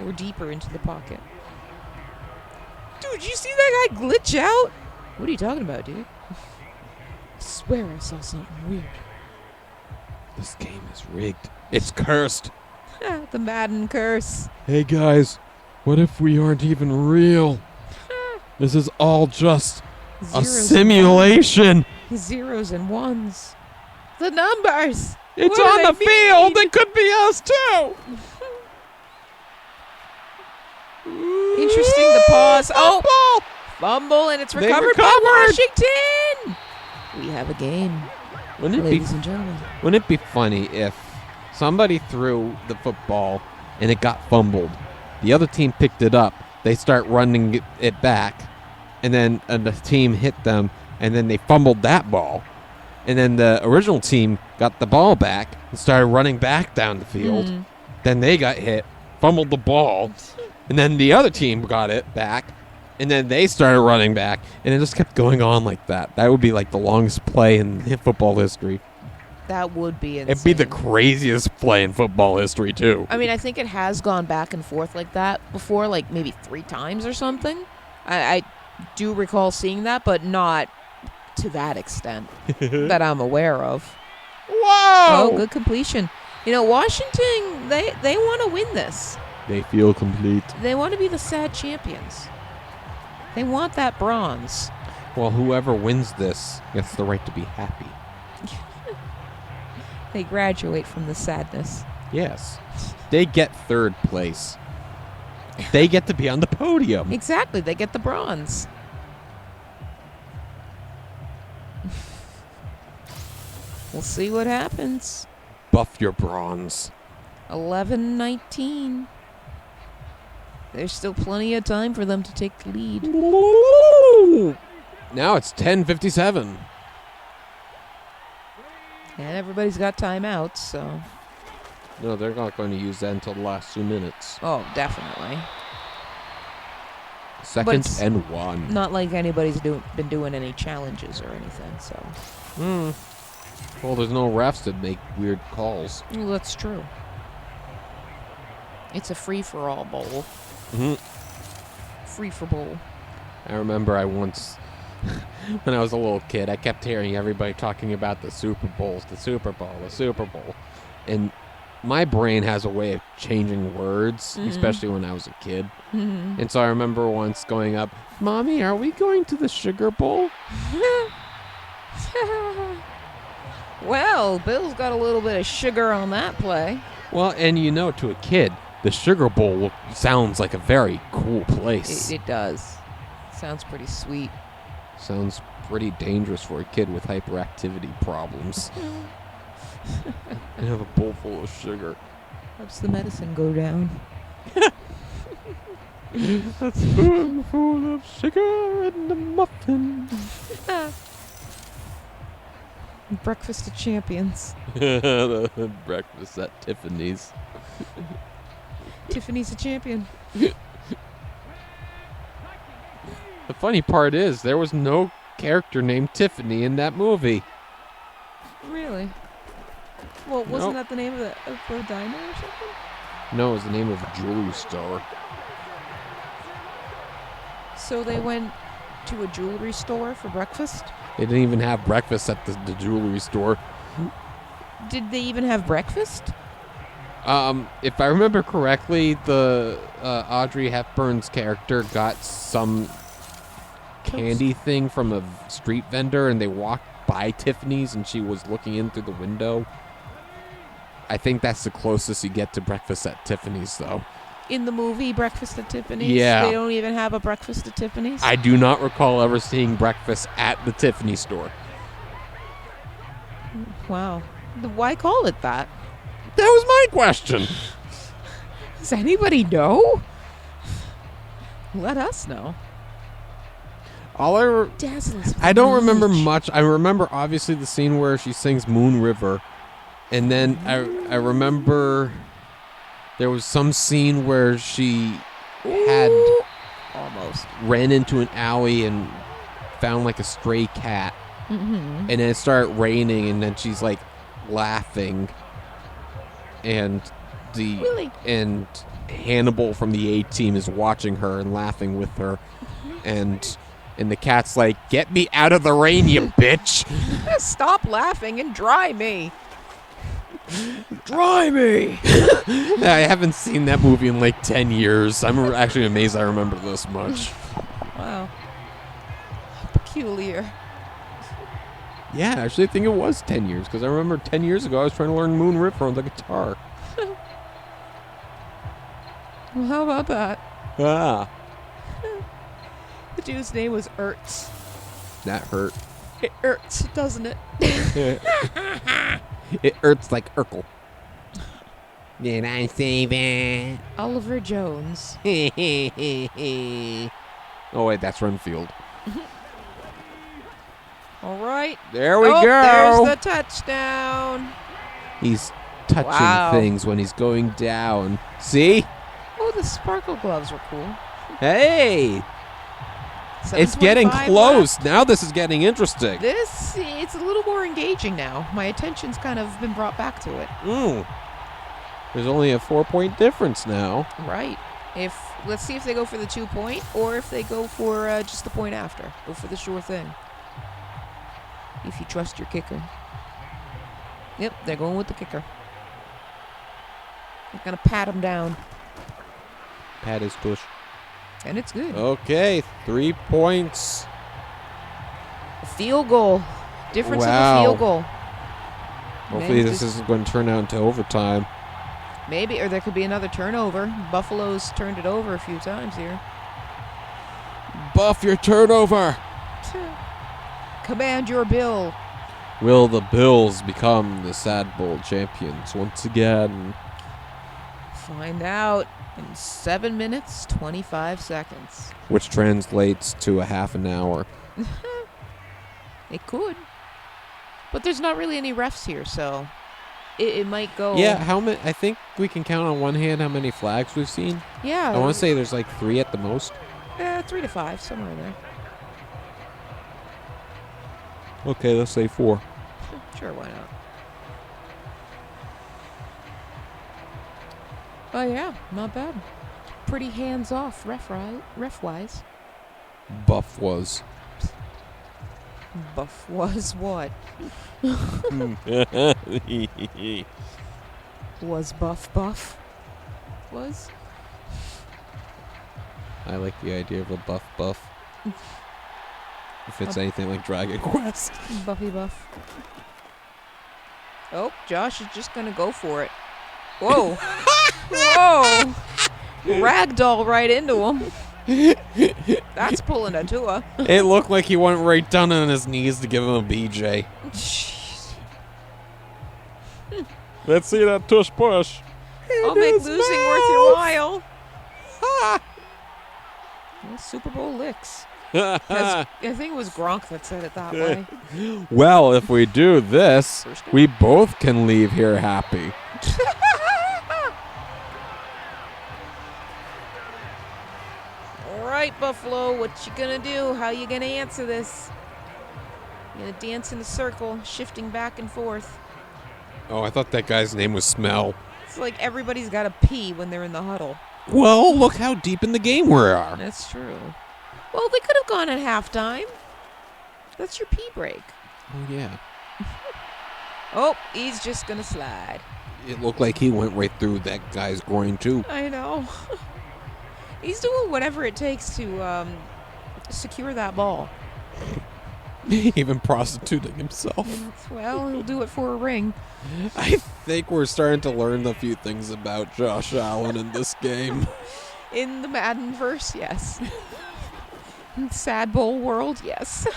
Or deeper into the pocket. Dude, you see that guy glitch out? What are you talking about, dude? I swear I saw something weird. This game is rigged. It's cursed. The Madden curse. Hey guys, what if we aren't even real? This is all just a Zeros simulation. and zeros and ones. The numbers. It's What on do the they field. mean? It could be us too. Interesting, the pause. Oh, Football. fumble, and it's They recovered by recovered. Washington. We have a game, Wouldn't it be ladies and gentlemen. Wouldn't it be funny if somebody threw the football and it got fumbled? The other team picked it up. They start running it back, and then the team hit them, and then they fumbled that ball. And then the original team got the ball back and started running back down the field. Then they got hit, fumbled the ball, and then the other team got it back, and then they started running back, and it just kept going on like that. That would be like the longest play in football history. That would be insane. It'd be the craziest play in football history, too. I mean, I think it has gone back and forth like that before, like maybe 3 times or something. I do recall seeing that, but not to that extent that I'm aware of. Whoa! Oh, good completion. You know, Washington, they want to win this. They feel complete. They want to be the sad champions. They want that bronze. Well, whoever wins this gets the right to be happy. They graduate from the sadness. Yes. They get third place. They get to be on the podium. Exactly. They get the bronze. We'll see what happens. Buff your bronze. 11-19. There's still plenty of time for them to take the lead. Now it's 10:57. And everybody's got timeouts, so... No, they're not going to use that until the last 2 minutes. Oh, definitely. Second it's and 1. Not like anybody's been doing any challenges or anything, so... Well, there's no refs that make weird calls. Well, that's true. It's a free-for-all bowl. Free-for-bowl. I remember I once, when I was a little kid, I kept hearing everybody talking about the Super Bowls, the Super Bowl, the Super Bowl. And my brain has a way of changing words, especially when I was a kid. And so I remember once going up, Mommy, are we going to the Sugar Bowl? Well, Bill's got a little bit of sugar on that play. Well, and you know, to a kid, the Sugar Bowl sounds like a very cool place. It does. Sounds pretty sweet. Sounds pretty dangerous for a kid with hyperactivity problems. You have a bowl full of sugar. Helps the medicine go down. A spoonful of sugar in the muffin. Breakfast of champions. Breakfast at Tiffany's. Tiffany's a champion. The funny part is, there was no character named Tiffany in that movie. Really? Well, wasn't Nope. that the name of the diner or something? No, it was the name of a jewelry store. So they went to a jewelry store for breakfast? They didn't even have breakfast at the jewelry store. Did they even have breakfast? If I remember correctly, the Audrey Hepburn's character got some candy thing from a street vendor, and they walked by Tiffany's, and she was looking in through the window. I think that's the closest you get to breakfast at Tiffany's, though. In the movie Breakfast at Tiffany's? Yeah. They don't even have a breakfast at Tiffany's? I do not recall ever seeing breakfast at the Tiffany store. Wow. Why call it that? That was my question. Does anybody know? Let us know. Dazzles. I don't remember much. I remember obviously the scene where she sings Moon River, and then I remember there was some scene where she had almost ran into an alley and found like a stray cat, and then it started raining, and then she's like laughing, and Really? and Hannibal from the A-Team is watching her and laughing with her, and the cat's like, "Get me out of the rain, you bitch!" Stop laughing and dry me. Dry me! I haven't seen that movie in like 10 years. I'm actually amazed I remember this much. Wow. Peculiar. Yeah, actually I think it was 10 years, because I remember 10 years ago I was trying to learn Moon River on the guitar. Well, how about that? Ah, The dude's name was Ertz. that hurt. It Ertz, doesn't it? It hurts like Urkel. Did I say that? Oliver Jones. Oh wait, that's Renfield. All right. There we go. There's the touchdown. He's touching Wow. things when he's going down. See? the sparkle gloves were cool. Hey, it's getting 7:25 close. left. Now this is getting interesting. It's a little more engaging now. My attention's kind of been brought back to it. There's only a 4-point difference now. Right. Let's see if they go for the 2-point or if they go for just the point after. Go for the sure thing. If you trust your kicker. Yep, they're going with the kicker. They're gonna pat him down, Pat his tush. and it's good. Okay, 3 points. A field goal. Difference of a Wow. field goal. Hopefully Men's this isn't going to turn out into overtime. Maybe, or there could be another turnover. Buffalo's turned it over a few times here. Buff your turnover. Command your bill. Will the Bills become the Sad Bowl champions once again? Find out in 7 minutes, 25 seconds. Which translates to a half an hour. It could. But there's not really any refs here, so it might go. Yeah, how many? I think we can count on one hand how many flags we've seen. Yeah. I want to say there's like 3 at the most. 3 to 5, somewhere in there. Okay, let's say 4. Sure, why not? Oh yeah, not bad. Pretty hands-off ref-wise. Buff was. Buff was what? Was buff? Was? I like the idea of a buff. If it's anything like Dragon Quest. Buffy buff. Oh, Josh is just gonna go for it. Whoa. Whoa. Ragdoll right into him. That's pulling a Tua. It looked like he went right down on his knees to give him a BJ. Jeez. Let's see that tush push. I'll make losing worth your while. Well, Super Bowl LIX. I think it was Gronk that said it that way. Well, if we do this, First down. we both can leave here happy. All right, Buffalo, what you gonna do? How you gonna answer this? You gonna dance in a circle, shifting back and forth. Oh, I thought that guy's name was Smell. It's like everybody's got to pee when they're in the huddle. Well, look how deep in the game we are. That's true. Well, they could have gone at halftime. That's your pee break. Oh, yeah. Oh, he's just gonna slide. It looked like he went right through that guy's groin, too. I know. He's doing whatever it takes to secure that ball. Even prostituting himself. Well, he'll do it for a ring. I think we're starting to learn a few things about Josh Allen in this game. In the Madden verse, yes. In Sad Bowl world, yes.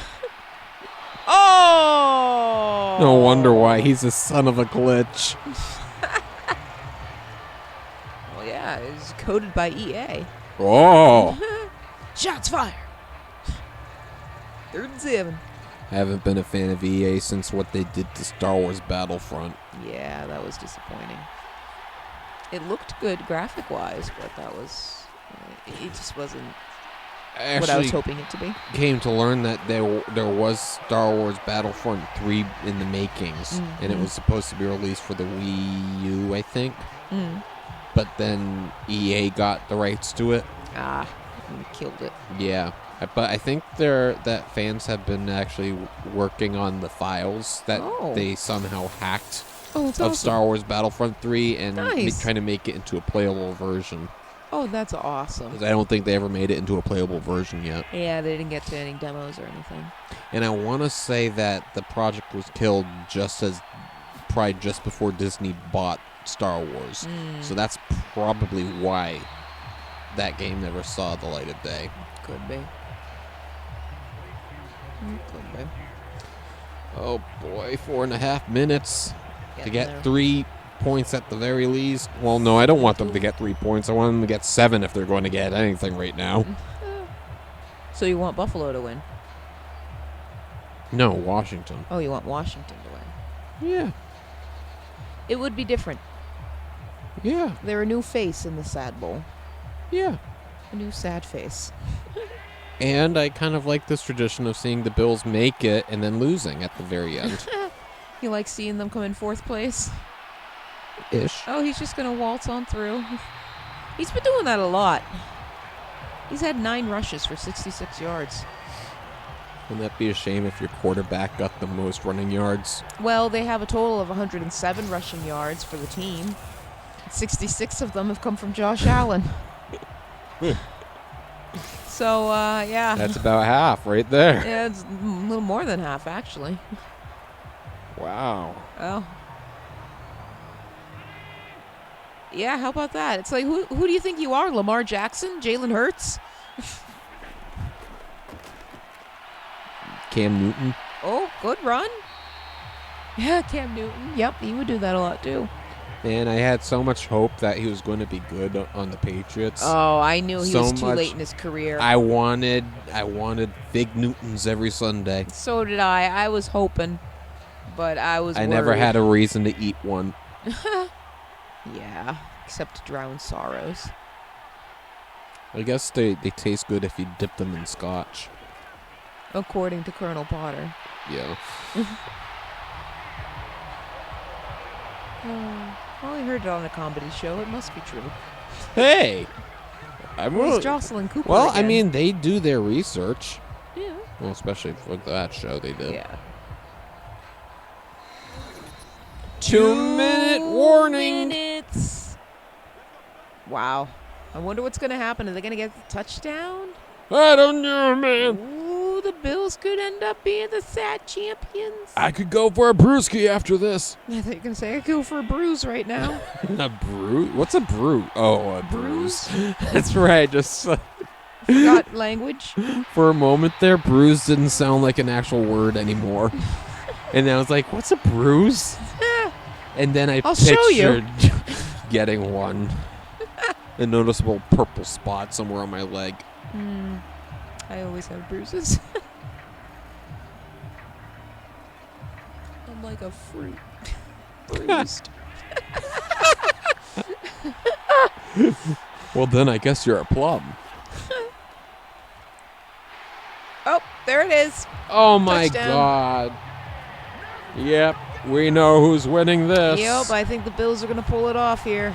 Oh! No wonder why he's a son of a glitch. Well, yeah, it's coded by EA. Oh! Shots fired. 3rd and 7. I haven't been a fan of EA since what they did to Star Wars Battlefront. Yeah, that was disappointing. It looked good graphic-wise, but that was... it just wasn't I what I was actually hoping it to be. came to learn that there was Star Wars Battlefront 3 in the makings, and it was supposed to be released for the Wii U, I think. Mm. But then EA got the rights to it. Ah, and killed it. Yeah. But I think that fans have been actually working on the files that Oh. they somehow hacked Oh, that's of awesome. Star Wars Battlefront 3 and Nice. trying to make it into a playable version. Oh, that's awesome. 'Cause I don't think they ever made it into a playable version yet. Yeah, they didn't get to any demos or anything. And I want to say that the project was killed probably just before Disney bought Star Wars. So that's probably why that game never saw the light of day. Could be. Could be. Oh boy, 4.5 minutes to Getting get there. 3 points at the very least. Well, no, I don't want them to get 3 points. I want them to get 7 if they're going to get anything right now. So you want Buffalo to win? No, Washington. Oh, you want Washington to win? Yeah. It would be different. Yeah. They're a new face in the Sad Bowl. Yeah. A new sad face. And I kind of like this tradition of seeing the Bills make it and then losing at the very end. You like seeing them come in fourth place? Ish. Oh, he's just going to waltz on through. He's been doing that a lot. He's had 9 rushes for 66 yards. Wouldn't that be a shame if your quarterback got the most running yards? Well, they have a total of 107 rushing yards for the team. 66 of them have come from Josh Allen. So, yeah. That's about half right there. Yeah, it's a little more than half, actually. Wow. Oh. Yeah, how about that? It's like, who do you think you are? Lamar Jackson? Jalen Hurts? Cam Newton. Oh, good run. Yeah, Cam Newton. Yep, he would do that a lot, too. And I had so much hope that he was going to be good on the Patriots. Oh, I knew he So was too much- late in his career. I wanted big Newtons every Sunday. So did I. I was hoping, but I was I never worried. had a reason to eat one. Yeah, except to drown sorrows. I guess they taste good if you dip them in scotch. According to Colonel Potter. Yeah. Oh, well, I heard it on a comedy show. It must be true. Hey! I'm It was Jocelyn Cooper. Well, I again. mean, they do their research. Yeah. Well, especially for that show they did. Yeah. 2-minute warning. Minutes. Wow. I wonder what's going to happen. Are they going to get the touchdown? I don't know, man. Ooh, the Bills could end up being the sad champions. I could go for a brewski after this. I thought you were going to say I could go for a bruise right now. A brew? What's a brew? Oh, a bruise. That's right. Just Got language. for a moment there, bruise didn't sound like an actual word anymore. And I was like, what's a bruise? And then I I'll show you. pictured getting one. A noticeable purple spot somewhere on my leg. I always have bruises. I'm like a fruit. Bruised. Well, then I guess you're a plum. Oh, there it is. Oh, my Touchdown. God. Yep, we know who's winning this. Yep, I think the Bills are going to pull it off here.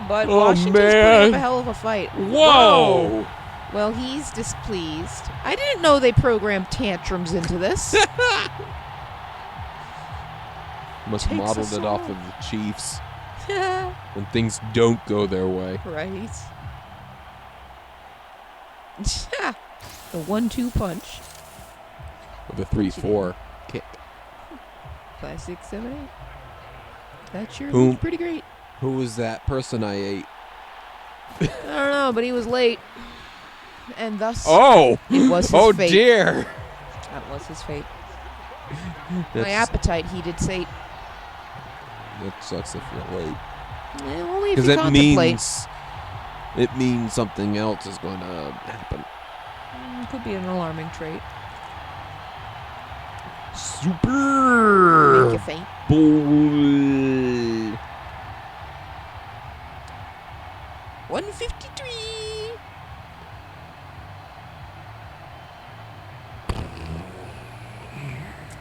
But Oh, Washington's putting man. up a hell of a fight. Whoa! Well, he's displeased. I didn't know they programmed tantrums into this. Must Takes modeled us it off all. of the Chiefs when things don't go their way. Right. The 1-2 punch. With a 3-4 kick. 5, 6, 7, 8. That sure Who- looks pretty great. Who was that person I ate? I don't know, but he was late. And thus, Oh! it was his Oh, fate. dear! That was his fate. My That's- appetite heated sate. That sucks if you're late. Only if Because you it contemplate. means something else is going to happen. Could be an alarming trait. Make Super you faint. Bowl. 153.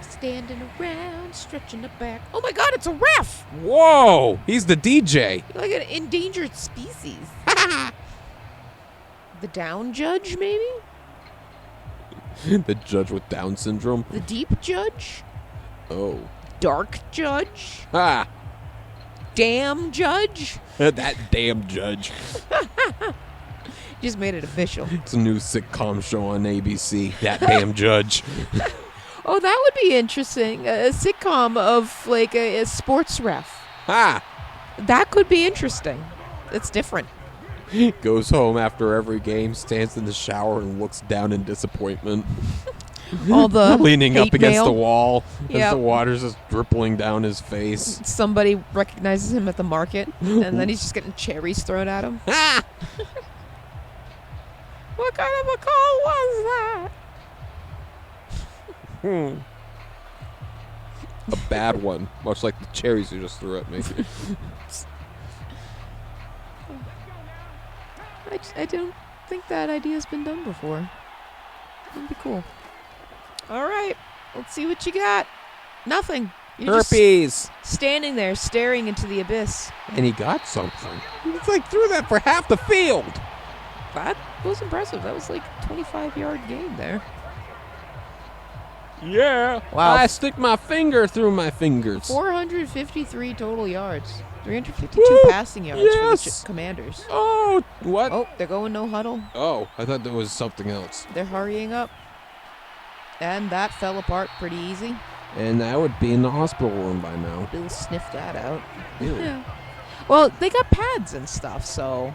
Standing around, stretching the back. Oh my God, it's a ref! Whoa! He's the DJ. Like an endangered species. The down judge, maybe? The judge with Down syndrome. The deep judge? Oh. Dark judge? Ah! Damn judge? That damn judge. Just made it official. It's a new sitcom show on ABC. That damn judge. Oh, that would be interesting. A sitcom of like a sports ref. Ha! That could be interesting. It's different. Goes home after every game, stands in the shower, and looks down in disappointment. All the Leaning up hate against mail. the wall as Yep. the water's just dripping down his face. Somebody recognizes him at the market, and then he's just getting cherries thrown at him. Ha! What kind of a call was that? A bad one, much like the cherries you just threw at me. I don't think that idea's been done before. That'd be cool. All right, let's see what you got. Nothing. You're just Herpes. standing there staring into the abyss. And he got something. It's like threw that for half the field. That was impressive. That was like a 25-yard gain there. Yeah. Wow. I stick my finger through my fingers. 453 total yards. 352 Woo! passing yards for the Yes! Commanders. Oh, what? Oh, they're going no huddle. Oh, I thought there was something else. They're hurrying up. And that fell apart pretty easy. And I would be in the hospital room by now. Bill sniffed that out. Ew. Yeah. Well, they got pads and stuff, so.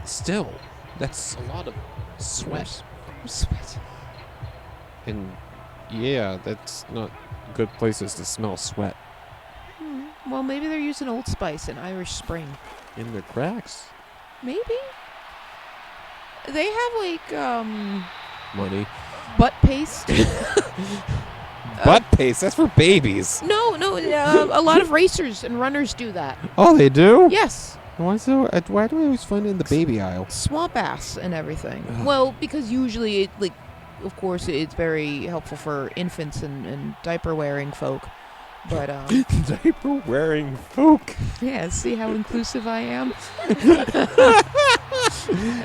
Still, that's a lot of sweat. Sweat. And yeah, that's not good places to smell sweat. Well, maybe they're using Old Spice and Irish Spring. In the cracks. Maybe. They have like Money. butt paste. Butt paste, that's for babies. No, a lot of racers and runners do that. Oh, they do? Yes. Why do I always find it in the baby aisle? Swamp ass and everything. Ugh. Well, because usually, of course, it's very helpful for infants and diaper-wearing folk. But, Diaper wearing folk. yeah, see how inclusive I am?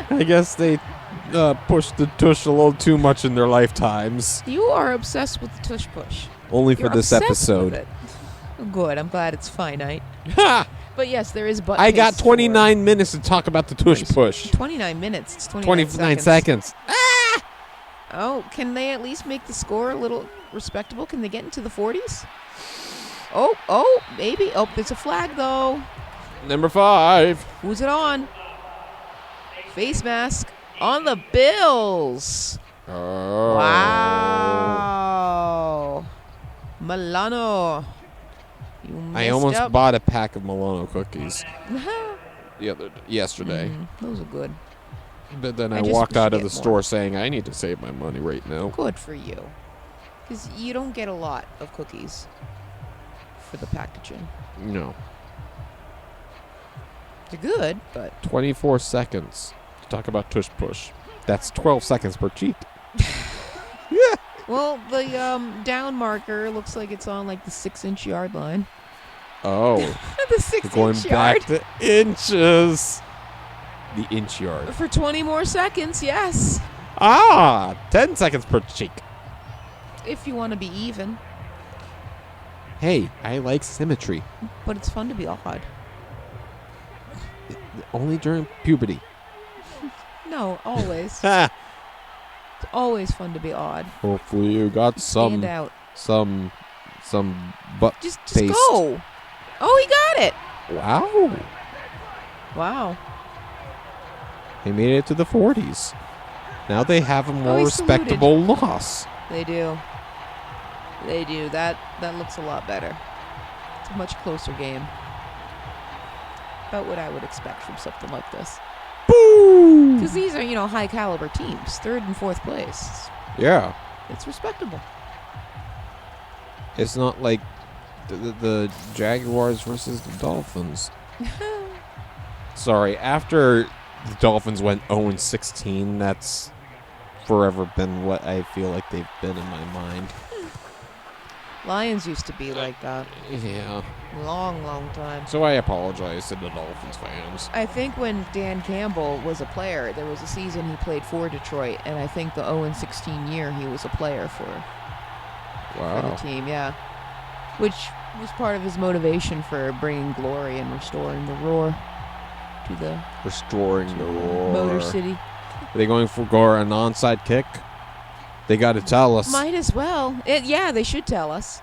I guess they pushed the tush a little too much in their lifetimes. You are obsessed with the tush push. Only for You're this obsessed episode. with it. Oh, good, I'm glad it's finite. Ha! But yes, there is butt I got paste 29 minutes to talk about the tush push. 29 minutes. It's 29 29 seconds. Oh, can they at least make the score a little respectable? Can they get into the 40s? Oh, maybe. Oh, there's a flag, though. Number 5. Who's it on? Face mask on the Bills. Oh. Wow. Milano. You I messed almost up. bought a pack of Milano cookies yesterday. Those are good. But then I I just walked wish out you of the get store more. saying I need to save my money right now. Good for you. Because you don't get a lot of cookies for the packaging. No. They're good, but 24 seconds to talk about tush push. That's 12 seconds per cheek. well, the down marker looks like it's on like the 6-inch yard line. Oh. The 6-inch Going yard. back to inches. The inch yard. For 20 more seconds, yes. 10 seconds per cheek. If you want to be even. Hey, I like symmetry. But it's fun to be odd. Only during puberty. No, always. Ha! It's always fun to be odd. Hopefully you got Stand out. some butt Just paste. go. Oh, he got it. Wow. Wow. They made it to the 40s. Now they have a more he respectable loss. They do. They do. That looks a lot better. It's a much closer game. About what I would expect from something like this. Boo! Because these are, high caliber teams. 3rd and 4th place. Yeah. It's respectable. It's not like the Jaguars versus the Dolphins. Sorry, after the Dolphins went 0-16, that's forever been what I feel like they've been in my mind. Lions used to be like that. Yeah. Long, long time. So I apologize to the Dolphins fans. I think when Dan Campbell was a player, there was a season he played for Detroit, and I think the 0-16 year he was a player for the Wow. team, yeah. Which was part of his motivation for bringing glory and restoring the roar to the Restoring the roar. Motor City. Are they going for an onside kick? They got to tell us. Might as well. Yeah, they should tell us.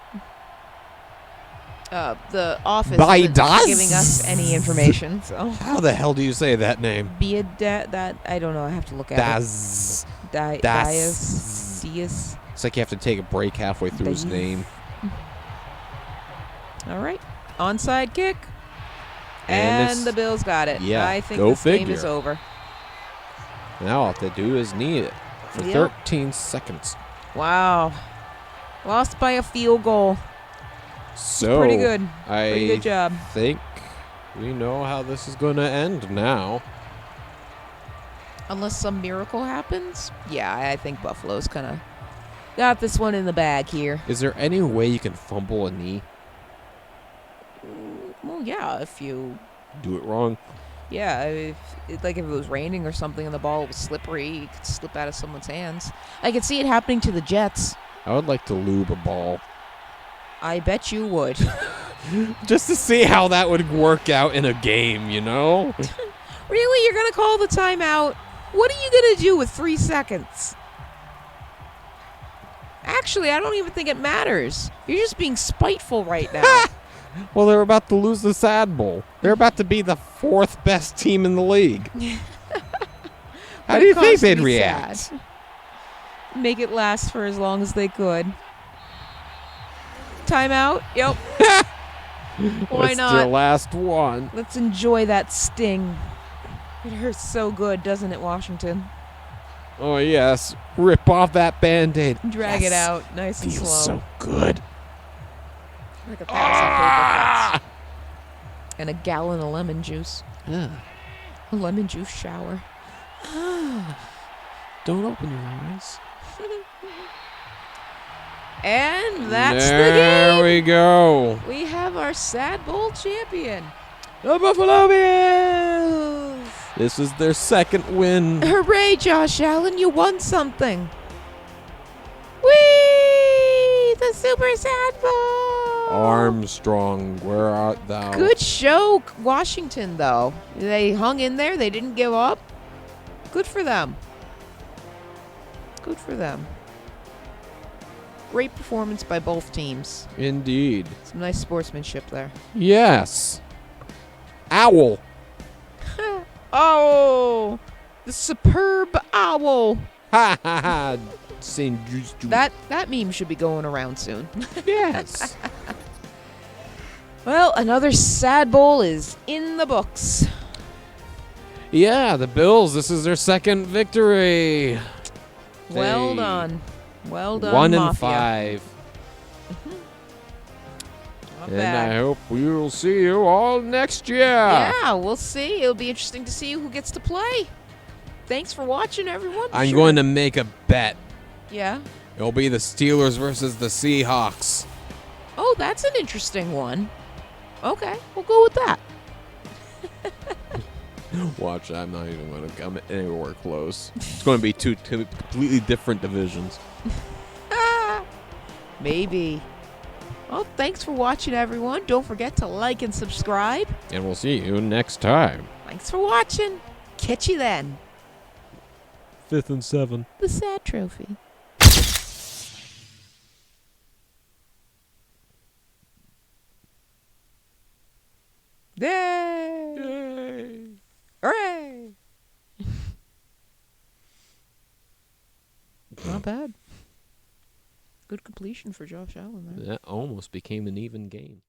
The office By isn't das? giving us any information, so. How the hell do you say that name? That I don't know. I have to look at Daz. it. Das. Diaz. It's like you have to take a break halfway through his Dave. name. All right. Onside kick. And And it's- the Bills got it. yeah, I think go this game is figure. over. Now all they do is knee it for Yep. 13 seconds. Wow. Lost by a field goal. So Pretty good. I Pretty good job. think we know how this is going to end now. Unless some miracle happens. Yeah, I think Buffalo's kind of got this one in the bag here. Is there any way you can fumble a knee? Well, yeah, if you... Do it wrong? Yeah, if it was raining or something and the ball was slippery, you could slip out of someone's hands. I could see it happening to the Jets. I would like to lube a ball. I bet you would. Just to see how that would work out in a game, you know? Really? You're going to call the timeout? What are you going to do with 3 seconds? Actually, I don't even think it matters. You're just being spiteful right now. Well, they're about to lose the Sad Bowl. They're about to be the 4th best team in the league. How do you think they'd react? Sad. Make it last for as long as they could. Timeout? Yep. Why It's not? their last one. Let's enjoy that sting. It hurts so good, doesn't it, Washington? Oh, yes. Rip off that Band-Aid. Drag Yes. it out nice and Feels slow. so good. Like 1,000 paper cuts. And a gallon of lemon juice. Ah. A lemon juice shower. Don't open your eyes. And that's there the game. we go. We have our Sad Bowl champion. The Buffalo Bills. This is their 2nd win. Hooray, Josh Allen, you won something. Whee! The Super Sad Bowl. Armstrong, where art thou? Good show, Washington, though. They hung in there. They didn't give up. Good for them. Good for them. Great performance by both teams. Indeed. Some nice sportsmanship there. Yes. Owl. Oh, the superb owl. Ha ha ha. St. Juice. That meme should be going around soon. Yes. Well, another Sad Bowl is in the books. Yeah, the Bills. This is their 2nd victory. Well They- done. Well done, 1 Mafia. and 5. Not And bad. I hope we will see you all next year. Yeah, we'll see. It'll be interesting to see who gets to play. Thanks for watching, everyone. I'm going to make a bet. Yeah. It'll be the Steelers versus the Seahawks. Oh, that's an interesting one. Okay, we'll go with that. Watch, I'm not even going to come anywhere close. It's going to be two completely different divisions. Maybe. Well, thanks for watching, everyone. Don't forget to like and subscribe. And we'll see you next time. Thanks for watching. Catch you then. 5th and 7. The Sad Trophy. Yay! Yay. Hooray! Not bad. Good completion for Josh Allen there. That almost became an even game.